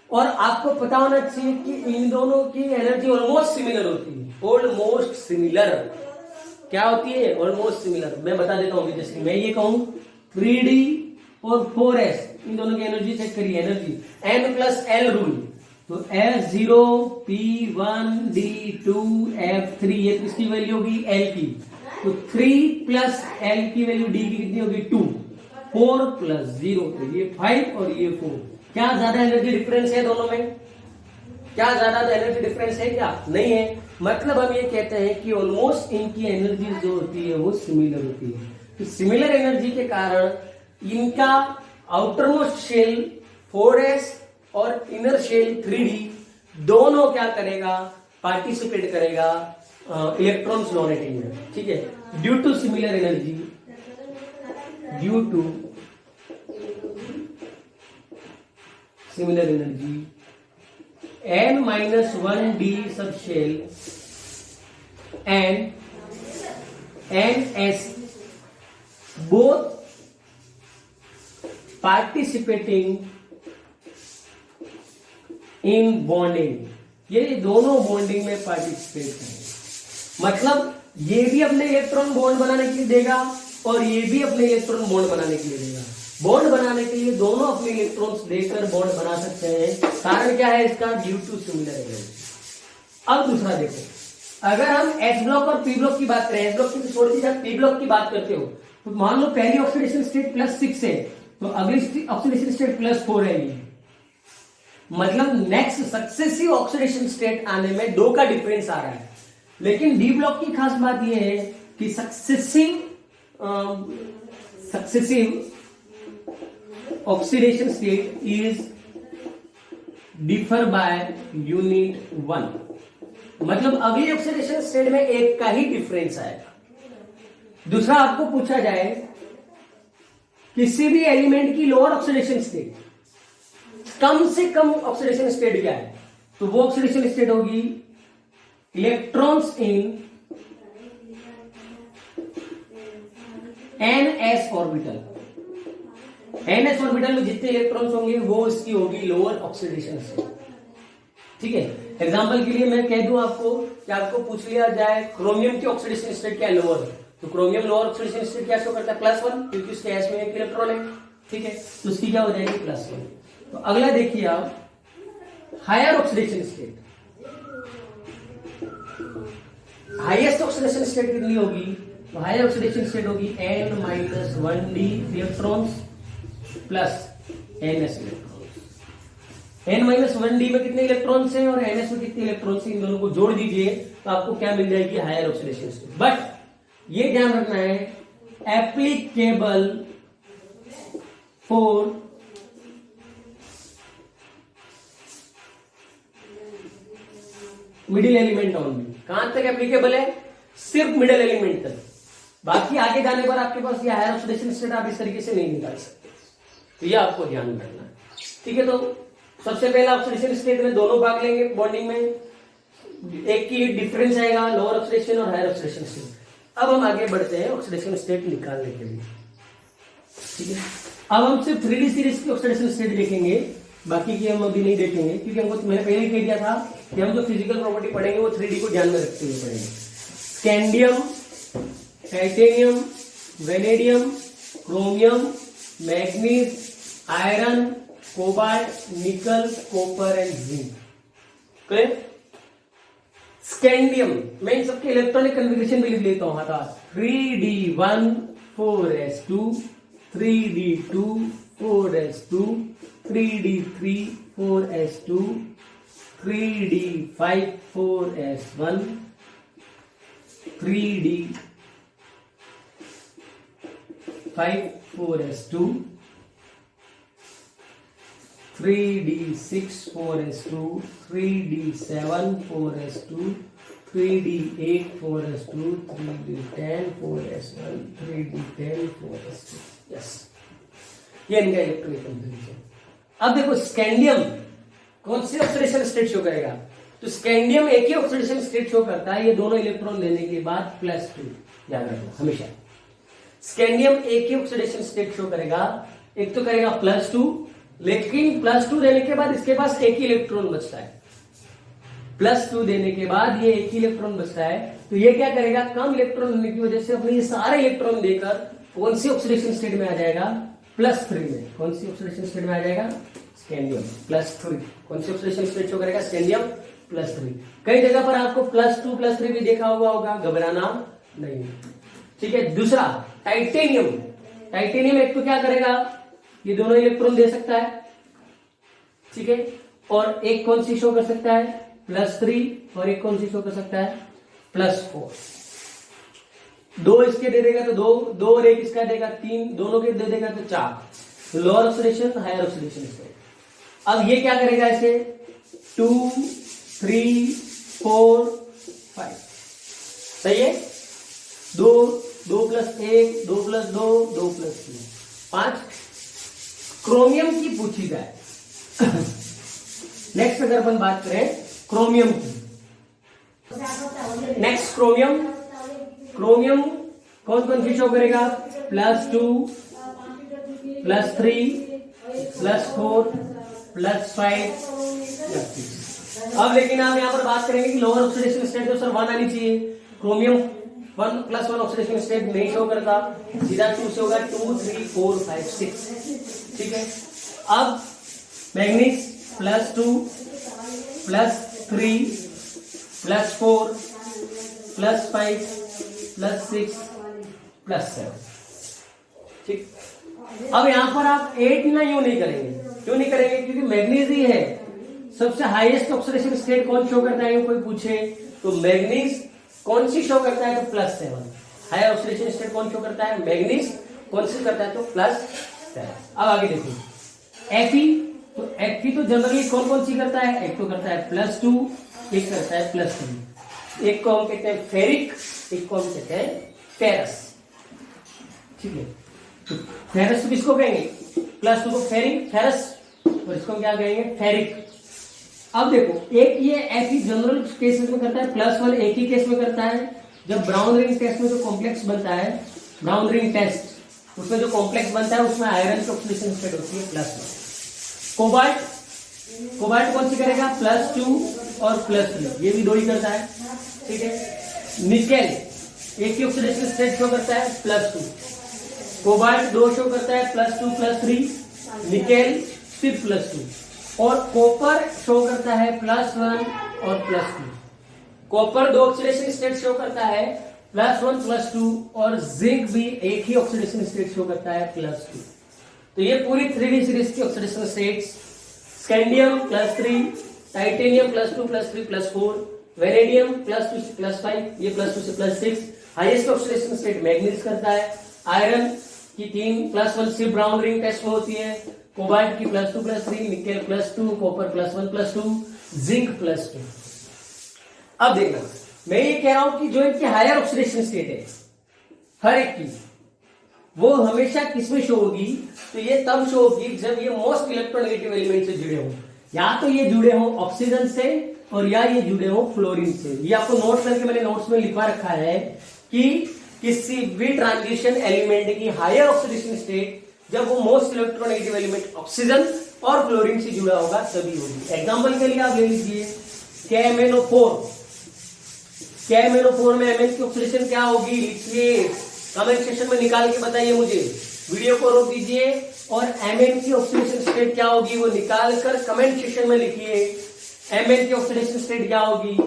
और आपको पता होना चाहिए कि इन दोनों की एनर्जी ऑलमोस्ट सिमिलर होती है। ऑलमोस्ट सिमिलर क्या होती है, ऑलमोस्ट सिमिलर। मैं बता देता हूं, जैसे मैं ये कहूं 3D और 4S, इन दोनों की एनर्जी चेक करिए, एनर्जी N+L रूल, तो S0 P1 D2 F3 ये किसकी वैल्यू होगी, L की, तो 3 प्लस L की वैल्यू D की कितनी होगी 2, 4 प्लस 0 तो ये 5 और ये 4। क्या ज्यादा एनर्जी डिफरेंस है दोनों में, क्या ज्यादा एनर्जी डिफरेंस है, क्या नहीं है। मतलब हम ये कहते हैं कि ऑलमोस्ट इनकी एनर्जी जो होती है वो सिमिलर होती है। तो सिमिलर एनर्जी के कारण इनका आउटर मोस्ट शेल 4S और इनर शेल 3D दोनों क्या करेगा, पार्टिसिपेट करेगा इलेक्ट्रॉन्स डोनेटिंग में। ठीक है, due to similar energy, due to similar energy N-1 D subshell and NS both participating in bonding, ये दोनों बॉन्डिंग में पार्टिसिपेट करेंगे। मतलब ये भी अपने इलेक्ट्रॉन बॉन्ड बनाने के लिए देगा और ये भी अपने इलेक्ट्रॉन बॉन्ड बनाने के लिए देगा। बॉन्ड बनाने के लिए दोनों अपने इलेक्ट्रॉन्स देकर बॉन्ड बना सकते हैं। कारण क्या है इसका, ड्यू टू सिमिलर एनर्जी। अब दूसरा देखो, अगर हम S ब्लॉक और P ब्लॉक की बात करें, S ब्लॉक की छोड़ दी, जब P ब्लॉक की बात करते हो तो मान लो पहली ऑक्सीडेशन स्टेट +6 है तो अगली ऑक्सीडेशन स्टेट +4 है। मतलब नेक्स्ट सक्सेसिव ऑक्सीडेशन स्टेट आने में 2 का डिफरेंस आ रहा है। लेकिन D ब्लॉक की खास बात यह है कि successive oxidation state is differ by unit 1। मतलब अगली ऑक्सीडेशन स्टेट में एक का ही डिफरेंस आएगा। दूसरा, आपको पूछा जाए किसी भी एलिमेंट की लोअर ऑक्सीडेशन स्टेट, कम से कम ऑक्सीडेशन स्टेट क्या है, तो वो ऑक्सीडेशन स्टेट होगी electrons in NS orbital. NS orbital में जितने इलेक्ट्रॉन्स होंगे वो इसकी होगी लोअर ऑक्सीडेशन स्टेट। ठीक है, एग्जांपल के लिए मैं कह दूं आपको कि आपको पूछ लिया जाए क्रोमियम की ऑक्सीडेशन स्टेट क्या लोअर है, तो क्रोमियम लोअर ऑक्सीडेशन स्टेट क्या शो करता है, +1, क्योंकि उसके S में एक इलेक्ट्रॉन है। ठीक है, तो उसकी क्या हो जाएगी +1। तो अगला देखिए आप, higher oxidation state, highest oxidation state कितनी होगी, तो हायर ऑक्सीडेशन स्टेट होगी N-1 D electrons plus NS electrons. N-1 D में कितने इलेक्ट्रॉन्स हैं और NS में कितने इलेक्ट्रॉन्स हैं, इन दोनों को जोड़ दीजिए तो आपको क्या मिल जाएगी, हायर ऑक्सीडेशन स्टेट। बट ये ध्यान रखना है, applicable for middle element only. कहां तक एप्लीकेबल है, सिर्फ मिडिल एलिमेंट तक। बाकी आगे जाने पर आपके पास ये हायर ऑक्सीडेशन स्टेट आप इस तरीके से नहीं निकाल सकते, तो ये आपको ध्यान रखना है। ठीक है, तो सबसे पहला ऑक्सीडेशन स्टेट में दोनों भाग लेंगे बॉन्डिंग में, एक की डिफरेंस आएगा लोअर ऑक्सीडेशन और हायर ऑक्सीडेशन स्टेट। अब हम आगे बढ़ते हैं ऑक्सीडेशन स्टेट निकालने के लिए, ठीक है। अब हम सिर्फ 3D सीरीज की ऑक्सीडेशन स्टेट देखेंगे, बाकी की हम अभी नहीं देखेंगे, क्योंकि हमको मैंने पहले ही कह दिया था कि हम जो फिजिकल प्रॉपर्टी पढ़ेंगे वो 3D को ध्यान में रखते हुए पढ़ेंगे। Scandium, titanium, vanadium, chromium, manganese, iron, cobalt, nickel, copper and zinc. Clear? Scandium, मैं इन सबके इलेक्ट्रॉनिक कन्फिगरेशन भी लिख लेता हूं हाथ, 3D1 4s2, 3D2 4s2, 3D3 4s2, 3D5 4s1, 3D5 4s2, 3D6 4s2, 3D7 4s2, 3D8 4s2, 3D10 4s1, 3D10 4s2। Yes, ये इनका इलेक्ट्रॉनिक कन्फिगरेशन। अब देखो स्कैंडियम कौन सी ऑक्सीडेशन स्टेट शो करेगा, तो स्कैंडियम एक ही ऑक्सीडेशन स्टेट शो करता है, ये दोनों इलेक्ट्रॉन लेने के बाद +2, याद रखना हमेशा। स्कैंडियम एक ही ऑक्सीडेशन स्टेट शो करेगा, एक तो करेगा +2, लेकिन +2 देने के बाद इसके पास एक ही इलेक्ट्रॉन बचता है, +2 देने के बाद ये एक ही इलेक्ट्रॉन बचता है, तो ये क्या करेगा, कम इलेक्ट्रॉन होने की वजह से अपने ये सारे इलेक्ट्रॉन देकर कौन सी ऑक्सीडेशन स्टेट में आ जाएगा, +3 में। कौन सी ऑक्सीडेशन स्टेट में आ जाएगा, स्कैंडियम +3। कौन सी ऑक्सीडेशन स्टेट शो करेगा, स्कैंडियम +3। कई जगह पर आपको +2 +3 भी देखा हुआ होगा, घबराना नहीं, ठीक है। दूसरा टाइटेनियम, टाइटेनियम एक तो क्या करेगा, ये दोनों इलेक्ट्रॉन दे सकता है, ठीक है, और एक कौन सी शो कर सकता है, +3, और एक कौन सी शो कर सकता है, +4। 2 इसके दे देगा तो 2 और एक इसका देगा 3, दोनों के दे देगा तो 4। Lower oxidation, higher oxidation state. अब ये क्या करेगा, इसे 2 3 4 5, सही है, 2 2 + 1 2 + 2 2 + 3 5। क्रोमियम की पूछी जाए नेक्स्ट, अगर अपन बात करें क्रोमियम की, नेक्स्ट क्रोमियम, क्रोमियम कौन कौन सी शो करेगा, +2 +3 +4 +5 +6। अब लेकिन आप यहां पर बात करेंगे कि लोअर ऑक्सीडेशन स्टेट तो सर 1 आनी चाहिए, क्रोमियम 1 + 1 ऑक्सीडेशन स्टेट नहीं शो करता, सीधा 2 से होगा, 2 3 4 5 6, ठीक है। अब मैग्नीज +2 +3 +4 +5 +6 +7, ठीक। अब यहां पर आप 8 ना यूं नहीं करेंगे, क्यों नहीं करेंगे, क्योंकि मैग्नीज ही है सबसे हाईएस्ट ऑक्सीडेशन स्टेट। कौन शो करता है, कोई पूछे तो मैग्नीज कौन सी शो करता है, तो +7। हायर ऑक्सीडेशन स्टेट कौन शो करता है, मैग्नीज कौन सी करता है, तो +7। अब आगे देखो Fe, तो Fe तो जनरली कौन कौन सी करता है, एक तो करता है +2, एक करता है +3। एक को हम कहते हैं फेरिक, एक को हम कहते हैं फेरस, ठीक है। तो फेरस तो किसको कहेंगे, +2 को फेरिक फेरस, और इसको क्या कहेंगे, फेरिक। अब देखो एक ये Fe जनरल केसेस में करता है +1, एक ही केस में करता है जब ब्राउन रिंग टेस्ट में जो कॉम्प्लेक्स बनता है, ब्राउन रिंग टेस्ट, उसमें जो कॉम्प्लेक्स बनता है उसमें आयरन की ऑक्सीडेशन स्टेट होती है +1। कोबाल्ट, कोबाल्ट कौन सी करेगा, +2 और +3, ये भी 2 ही करता है, ठीक है। निकेल एक ही ऑक्सीडेशन स्टेट शो करता है +2, कोबाल्ट 2 शो करता है +2 +3, निकेल सिर्फ +2, और कॉपर शो करता है +1 और +2। कॉपर 2 ऑक्सीडेशन स्टेट शो करता है +1 +2, और जिंक भी एक ही ऑक्सीडेशन स्टेट शो करता है +2। तो ये पूरी 3D सीरीज की oxidation states, scandium +3, titanium +2 +3 +4, vanadium +2 से +5, ये +2 से +6। हाईएस्ट ऑक्सीडेशन स्टेट मैग्नीज करता है, आयरन की 3 +1 सिर्फ ब्राउन रिंग टेस्ट में होती है, कोबाल्ट की +2 +3, निकेल +2, कॉपर +1 +2, जिंक +2। अब देखना, मैं ये कह रहा हूं कि जो इनकी हायर ऑक्सीडेशन स्टेट है हर एक की, वो हमेशा किसमें शो होगी, तो ये तब शो होगी जब ये मोस्ट इलेक्ट्रोनेगेटिव एलिमेंट से जुड़े हों। या तो ये जुड़े हो ऑक्सीजन से और या ये जुड़े हो फ्लोरीन से। ये आपको नोट्स करके मैंने नोट्स में लिखवा रखा है कि किसी भी ट्रांजिशन एलिमेंट की हायर ऑक्सीडेशन स्टेट जब वो मोस्ट इलेक्ट्रोनेगेटिव एलिमेंट ऑक्सीजन और फ्लोरीन से जुड़ा होगा तभी होगी। एग्जांपल के लिए आप ले लीजिए KMnO4। KMnO4 में Mn की ऑक्सीडेशन क्या होगी, लिखिए कमेंट सेक्शन में निकाल के बताइए मुझे। वीडियो को रोक दीजिए और Mn की ऑक्सीडेशन स्टेट क्या होगी वो निकाल कर कमेंट सेक्शन में लिखिए। Mn की ऑक्सीडेशन स्टेट क्या होगी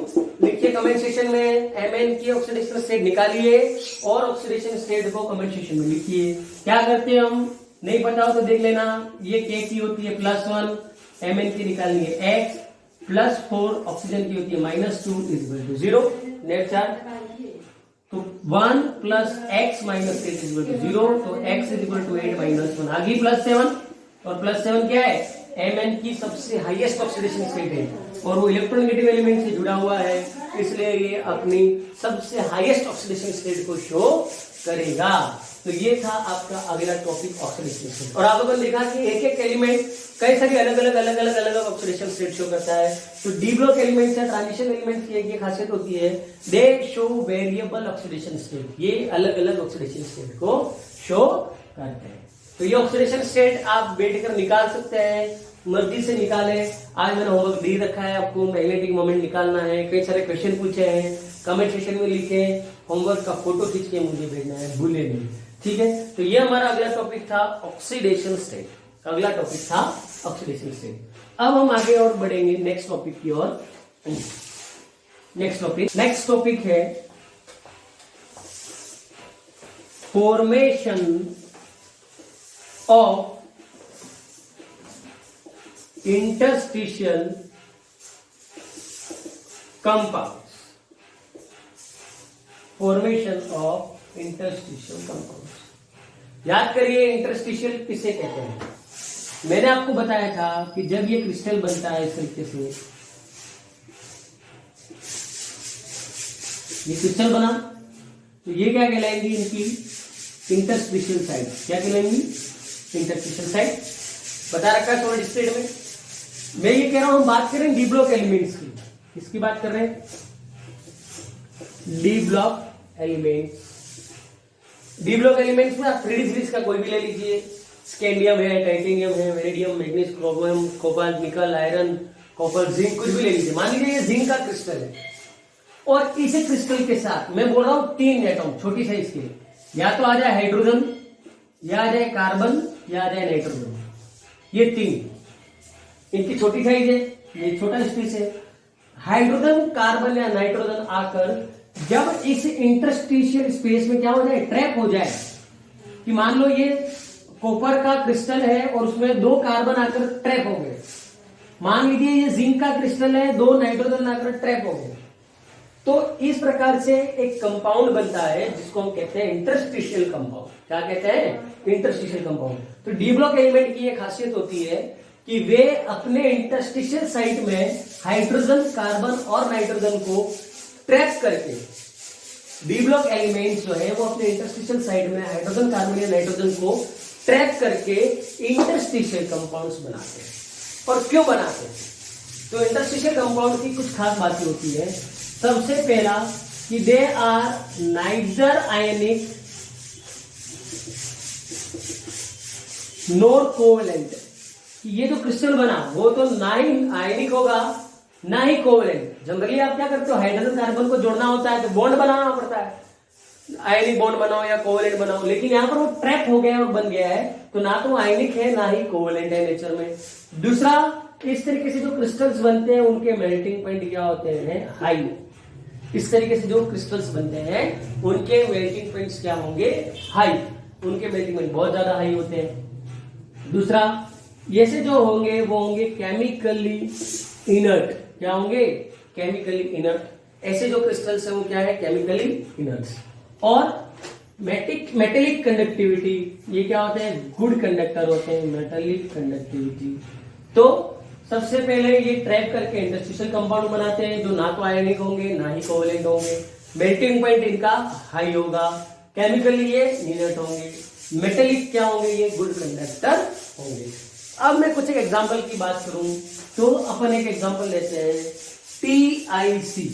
लिखिए कमेंट सेक्शन में। Mn की ऑक्सीडेशन स्टेट निकालिए और ऑक्सीडेशन स्टेट को कमेंट सेक्शन में लिखिए। क्या करते हैं हम, नहीं पता हो तो देख लेना। ये K की होती है +1, Mn की निकालनी है X, +4 ऑक्सीजन की होती है -2 इज 0 नेट चार्ज। तो 1 + x - 8 = 0, तो x = 8 - 1 आ गई +7। और +7 क्या है, Mn की सबसे हाईएस्ट ऑक्सीडेशन स्टेट है और वो इलेक्ट्रोनेगेटिव एलिमेंट से जुड़ा हुआ है, इसलिए ये अपनी सबसे हाईएस्ट ऑक्सीडेशन स्टेट को शो करेगा। तो ये था आपका अगला टॉपिक ऑक्सीडेशन स्टेट। और आप लोगों ने देखा कि एक एक एलिमेंट कई सारी अलग अलग ऑक्सीडेशन स्टेट शो करता है। तो डी ब्लॉक एलिमेंट्स या ट्रांजिशन एलिमेंट्स की एक खासियत होती है, दे शो वेरिएबल ऑक्सीडेशन स्टेट। ये अलग अलग ऑक्सीडेशन स्टेट को शो करते हैं। तो ये ऑक्सीडेशन स्टेट आप बैठ कर निकाल सकते हैं, मर्जी से निकालें। आज मैंने होमवर्क दे रखा है आपको, मैग्नेटिक मोमेंट निकालना है। कई सारे क्वेश्चन पूछे हैं, कमेंट सेक्शन में लिखे, होमवर्क का फोटो खींच के मुझे भेजना है, भूले नहीं, ठीक है। तो ये हमारा अगला टॉपिक था ऑक्सीडेशन स्टेट। अगला टॉपिक था ऑक्सीडेशन स्टेट। अब हम आगे और बढ़ेंगे नेक्स्ट टॉपिक की ओर। नेक्स्ट टॉपिक है formation of interstitial compounds. Formation of interstitial compounds. याद करिए इंटरस्टिशियल किसे कहते हैं। मैंने आपको बताया था कि जब ये क्रिस्टल बनता है इस तरीके से, ये क्रिस्टल बना, तो ये क्या कहलाएंगी, इनकी इंटरस्टिशियल साइड। क्या कहलाएंगी, इंटरस्टिशियल साइड। बता रखा है सॉलिड स्टेट में। मैं ये कह रहा हूं, हम बात कर रहे हैं डी ब्लॉक एलिमेंट्स की। किसकी बात कर रहे हैं, D block elements. D block elements में आप 3D सीरीज का कोई भी ले लीजिए, स्कैंडियम है, टाइटेनियम है, वेनेडियम, मैग्नीज, क्रोमियम, कोबाल्ट, निकल, आयरन, कॉपर, जिंक, कुछ भी ले लीजिए। मान लीजिए ये जिंक का क्रिस्टल है और इसी क्रिस्टल के साथ मैं बोल रहा हूं 3 एटम छोटी साइज के, या तो आ जाए हाइड्रोजन, या आ जाए कार्बन, या आ जाए नाइट्रोजन। ये 3 इनकी छोटी साइज है, ये छोटा स्पेस है। हाइड्रोजन, कार्बन या नाइट्रोजन आकर जब इस इंटरस्टिशियल स्पेस में क्या हो जाए, ट्रैप हो जाए। कि मान लो ये कॉपर का क्रिस्टल है और उसमें 2 कार्बन आकर ट्रैप हो गए। मान लीजिए ये जिंक का क्रिस्टल है, 2 नाइट्रोजन आकर ट्रैप हो गए। तो इस प्रकार से एक कंपाउंड बनता है जिसको हम कहते हैं इंटरस्टिशियल कंपाउंड। क्या कहते हैं, इंटरस्टिशियल कंपाउंड। तो डी ब्लॉक एलिमेंट की एक खासियत होती है कि वे अपने इंटरस्टिशियल साइट में हाइड्रोजन, कार्बन और नाइट्रोजन को ट्रैप करके, डी ब्लॉक एलिमेंट जो है वो अपने इंटरस्टिशियल साइड में हाइड्रोजन, कार्बन या नाइट्रोजन को ट्रैप करके इंटरस्टिशियल कंपाउंड्स बनाते हैं। और क्यों बनाते हैं, तो इंटरस्टिशियल कंपाउंड की कुछ खास बातें होती है। सबसे पहला कि they are neither ionic nor covalent. ये जो क्रिस्टल बना वो तो ना ही आयनिक होगा ना ही कोवेलेंट। जनरली आप क्या करते हो, हाइड्रोजन कार्बन को जोड़ना होता है तो बॉन्ड बनाना पड़ता है, आयनिक बॉन्ड बनाओ या कोवेलेंट बनाओ। लेकिन यहाँ पर वो ट्रैप हो गया और बन गया है, तो ना तो आयनिक है ना ही कोवेलेंट है नेचर में। दूसरा, इस तरीके से जो क्रिस्टल्स बनते हैं उनके मेल्टिंग पॉइंट क्या होते हैं, हाई। इस तरीके से जो क्रिस्टल्स बनते हैं उनके मेल्टिंग पॉइंट्स क्या होंगे, हाई। उनके मेल्टिंग पॉइंट बहुत ज्यादा हाई होते हैं। दूसरा, ये से जो होंगे वो होंगे केमिकली इनर्ट। क्या होंगे, केमिकली इनर्ट। ऐसे जो क्रिस्टल्स हैं वो क्या है, केमिकली इनर्ट। और मेटेलिक कंडक्टिविटी, ये क्या होते हैं, गुड कंडक्टर होते हैं, मेटेलिक कंडक्टिविटी। तो सबसे पहले ये ट्रैप करके इंटरस्टिशियल कंपाउंड बनाते हैं जो ना तो आयनिक होंगे ना ही कोवेलेंट होंगे। मेल्टिंग पॉइंट इनका हाई होगा, केमिकली ये इनर्ट होंगे, मेटेलिक क्या होंगे, ये गुड कंडक्टर होंगे। अब मैं कुछ एक एग्जांपल की बात करूं तो अपन एक एग्जांपल लेते हैं, TiC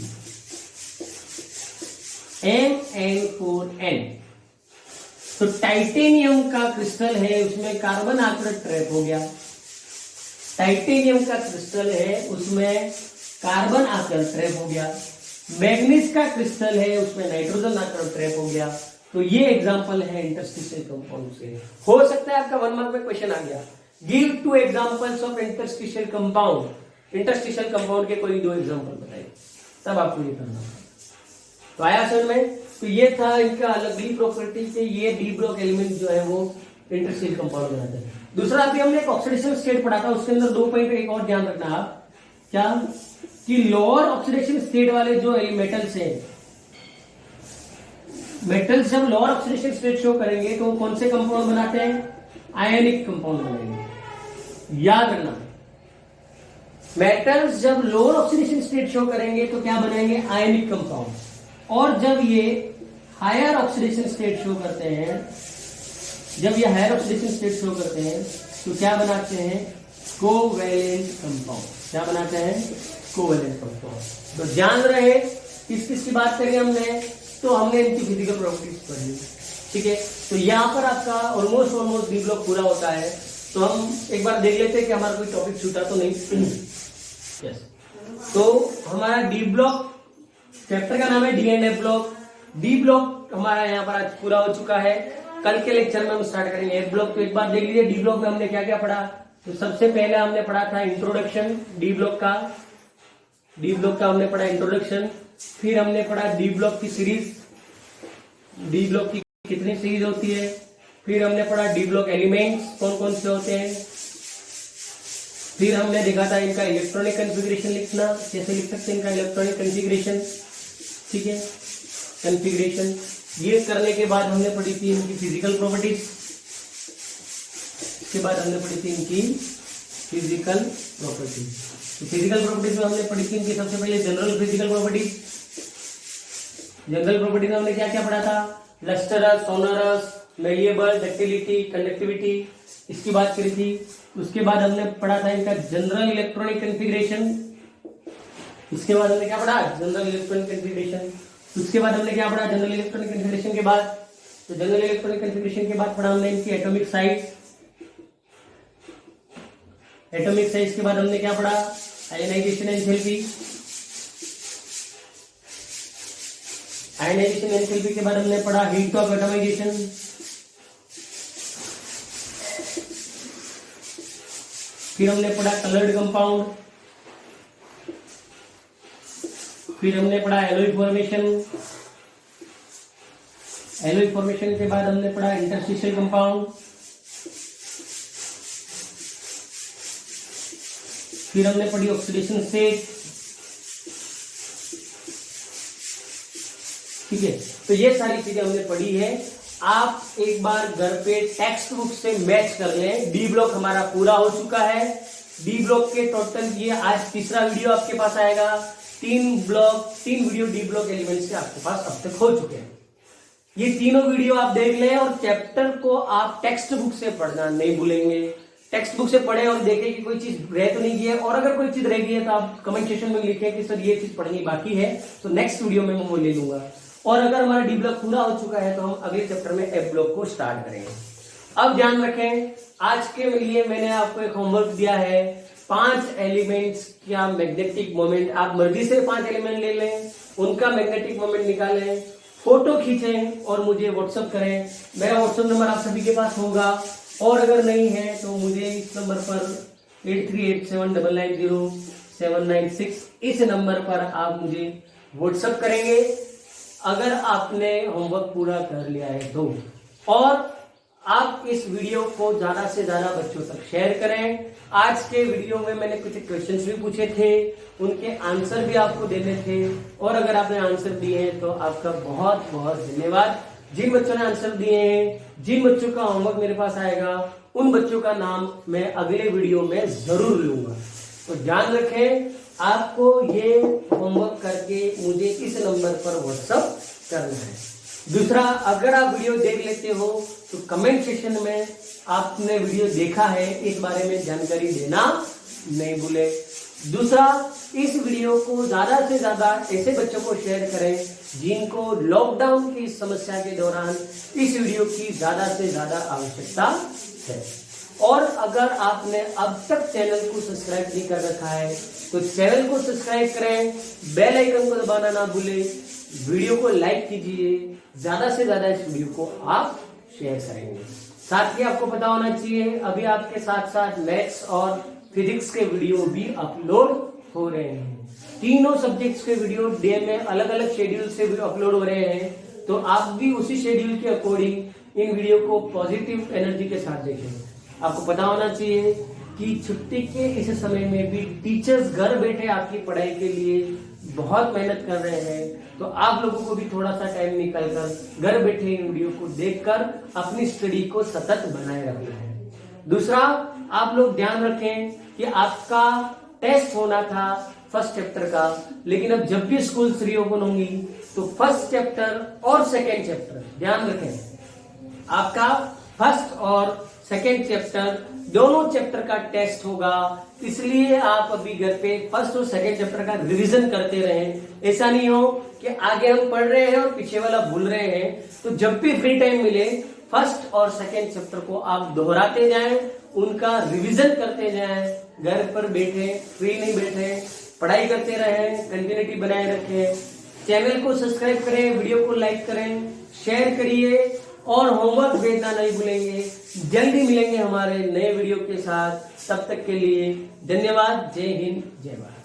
MN4N। तो टाइटेनियम का क्रिस्टल है, उसमें कार्बन आकर ट्रैप हो गया। टाइटेनियम का क्रिस्टल है, उसमें कार्बन आकर ट्रैप हो गया। मैग्नीज का क्रिस्टल है, उसमें नाइट्रोजन आकर ट्रैप हो गया। तो ये एग्जांपल है इंटरस्टिशियल कंपाउंड से। हो सकता है आपका 1 मार्क में क्वेश्चन आ गया, give 2 examples of interstitial compound. Interstitial compound के कोई 2 एग्जांपल बताइए, तब आपको ये करना है। तो आया समझ में? तो ये था इनका अलग डी प्रॉपर्टी से, ये डी ब्लॉक एलिमेंट जो है वो इंटरस्टिशियल कंपाउंड बनाते हैं। दूसरा अभी हमने एक ऑक्सीडेशन स्टेट पढ़ा था, उसके अंदर 2 पॉइंट एक और ध्यान रखना आप, क्या कि लोअर ऑक्सीडेशन स्टेट वाले जो मेटल्स हैं, मेटल्स जब लोअर ऑक्सीडेशन स्टेट शो करेंगे तो कौन से कंपाउंड बनाते हैं? आयनिक कंपाउंड बनाएंगे। याद रखना, मेटल्स जब लोअर ऑक्सीडेशन स्टेट शो करेंगे तो क्या बनाएंगे? Ionic compound. और जब ये हायर ऑक्सीडेशन स्टेट शो करते हैं, जब ये हायर ऑक्सीडेशन स्टेट शो करते हैं तो क्या बनाते हैं? Covalent compound. क्या बनाते हैं? Covalent compound. तो ध्यान रहे, किस किस की बात करें हमने, तो हमने इनकी फिजिकल प्रॉपर्टीज पढ़ी, ठीक है। तो यहाँ पर आपका ऑलमोस्ट डी ब्लॉक पूरा होता है। तो हम एक बार देख लेते हैं कि हमारा कोई टॉपिक छूटा तो नहीं। यस, तो हमारा डी ब्लॉक चैप्टर का नाम है D and F block. D block हमारा यहाँ पर आज पूरा हो चुका है। कल के लेक्चर में हम स्टार्ट करेंगे एफ ब्लॉक। तो एक बार देख लीजिए डी ब्लॉक में हमने क्या क्या पढ़ा। तो सबसे पहले हमने पढ़ा था इंट्रोडक्शन डी ब्लॉक का। डी ब्लॉक का हमने पढ़ा इंट्रोडक्शन। फिर हमने पढ़ा डी ब्लॉक की सीरीज, डी ब्लॉक की कितनी सीरीज होती है। फिर हमने पढ़ा डी ब्लॉक एलिमेंट्स कौन कौन से होते हैं। फिर हमने देखा था इनका इलेक्ट्रॉनिक कॉन्फ़िगरेशन लिखना, कैसे लिख सकते हैं इनका इलेक्ट्रॉनिक कॉन्फ़िगरेशन, ठीक है, कॉन्फ़िगरेशन। ये करने के बाद हमने पढ़ी थी इनकी फिजिकल प्रॉपर्टीज। इसके बाद हमने पढ़ी थी इनकी फिजिकल प्रॉपर्टीज। तो फिजिकल प्रॉपर्टीज में हमने पढ़ी थी इनकी सबसे पहले general physical properties. General properties में हमने क्या क्या पढ़ा था? Lustrous, sonorous, malleable, ductility, conductivity, इसकी बात करी थी। उसके बाद हमने पढ़ा था इनका जनरल इलेक्ट्रॉनिक कॉन्फ़िगरेशन। इसके बाद हमने क्या पढ़ा? General electronic configuration. उसके बाद हमने क्या पढ़ा? जनरल इलेक्ट्रॉनिक कॉन्फ़िगरेशन के बाद, तो जनरल इलेक्ट्रॉनिक कॉन्फ़िगरेशन के बाद पढ़ा हमने इनकी एटॉमिक साइज। एटॉमिक साइज के बाद हमने क्या पढ़ा? Ionization enthalpy. आयनाइजेशन एंथैल्पी के बाद हमने पढ़ा हीट ऑफ एटमाइजेशन। फिर हमने पढ़ा कलर्ड कंपाउंड। फिर हमने पढ़ा एलॉय फॉर्मेशन। एलॉय फॉर्मेशन के बाद हमने पढ़ा इंटरस्टिशियल कंपाउंड। फिर हमने पढ़ी ऑक्सीडेशन स्टेट, ठीक है। तो ये सारी चीजें हमने पढ़ी है। आप एक बार घर पे टेक्स्ट बुक से मैच कर लें। डी ब्लॉक हमारा पूरा हो चुका है। डी ब्लॉक के टोटल ये आज तीसरा वीडियो आपके पास आएगा। 3 वीडियो डी ब्लॉक एलिमेंट से आपके पास अब तक हो चुके हैं। ये तीनों वीडियो आप देख लें और चैप्टर को आप टेक्स्ट बुक से पढ़ना नहीं भूलेंगे। टेक्स्ट बुक से पढ़े और देखें कि कोई चीज रह तो नहीं गई है, और अगर कोई चीज रह गई है तो आप कमेंट सेक्शन में लिखें कि सर ये चीज पढ़नी बाकी है, तो नेक्स्ट वीडियो में मैं वो ले लूंगा। और अगर हमारा डी ब्लॉक पूरा हो चुका है तो हम अगले चैप्टर में एफ ब्लॉक को स्टार्ट करेंगे। अब ध्यान रखें, आज के लिए मैंने आपको एक होमवर्क दिया है। 5 एलिमेंट्स का मैग्नेटिक मोमेंट, आप मर्जी से 5 एलिमेंट ले लें, उनका मैग्नेटिक मोमेंट निकालें, फोटो खींचें और मुझे व्हाट्सएप करें। मेरा व्हाट्सएप नंबर आप सभी के पास होगा, और अगर नहीं है तो मुझे इस नंबर पर 8387990796 इस नंबर पर आप मुझे व्हाट्सएप करेंगे अगर आपने होमवर्क पूरा कर लिया है तो। और आप इस वीडियो को ज्यादा से ज्यादा बच्चों तक शेयर करें। आज के वीडियो में मैंने कुछ क्वेश्चंस भी पूछे थे, उनके आंसर भी आपको देने थे, और अगर आपने आंसर दिए हैं तो आपका बहुत बहुत धन्यवाद। जिन बच्चों ने आंसर दिए हैं, जिन बच्चों का होमवर्क मेरे पास आएगा, उन बच्चों का नाम मैं अगले वीडियो में जरूर लूंगा। तो ध्यान रखें, आपको ये होमवर्क करके मुझे इस नंबर पर व्हाट्सएप करना है। दूसरा, अगर आप वीडियो देख लेते हो तो कमेंट सेक्शन में आपने वीडियो देखा है इस बारे में जानकारी देना नहीं भूले। दूसरा, इस वीडियो को ज्यादा से ज्यादा ऐसे बच्चों को शेयर करें जिनको लॉकडाउन की समस्या के दौरान इस वीडियो की ज्यादा से ज्यादा आवश्यकता है। और अगर आपने अब तक चैनल को सब्सक्राइब नहीं कर रखा है तो चैनल को सब्सक्राइब करें, बेल आइकन को दबाना ना भूलें, वीडियो को लाइक कीजिए, ज्यादा से ज्यादा इस वीडियो को आप शेयर करेंगे। साथ ही आपको पता होना चाहिए अभी आपके साथ साथ मैथ्स और फिजिक्स के वीडियो भी अपलोड हो रहे हैं। तीनों सब्जेक्ट्स के वीडियो डे में अलग अलग शेड्यूल से भी अपलोड हो रहे हैं, तो आप भी उसी शेड्यूल के अकॉर्डिंग इन वीडियो को पॉजिटिव एनर्जी के साथ देखें। आपको पता होना चाहिए कि छुट्टी के इस समय में भी टीचर्स घर बैठे आपकी पढ़ाई के लिए बहुत मेहनत कर रहे हैं, तो आप लोगों को भी थोड़ा सा टाइम निकालकर घर बैठे इन वीडियो को देखकर अपनी स्टडी को सतत बनाए रखना है। दूसरा, आप लोग ध्यान रखें कि आपका टेस्ट होना था फर्स्ट चैप्टर का, लेकिन अब जब भी स्कूल रीओपन होंगी तो फर्स्ट चैप्टर और सेकेंड चैप्टर ध्यान रखें, आपका फर्स्ट और सेकेंड चैप्टर दोनों चैप्टर का टेस्ट होगा। इसलिए आप अभी घर पे फर्स्ट और सेकेंड चैप्टर का रिवीजन करते रहें। ऐसा नहीं हो कि आगे हम पढ़ रहे हैं और पीछे वाला भूल रहे हैं। तो जब भी फ्री टाइम मिले फर्स्ट और सेकेंड चैप्टर को आप दोहराते जाएं, उनका रिवीजन करते जाएं। घर पर बैठे, फ्री नहीं बैठे, पढ़ाई करते रहें, कंटिन्यूटी बनाए रखें। चैनल को सब्सक्राइब करें, वीडियो को लाइक करें, शेयर करिए और होमवर्क भेजना नहीं भूलेंगे। जल्दी मिलेंगे हमारे नए वीडियो के साथ। तब तक के लिए धन्यवाद। जय हिंद, जय भारत।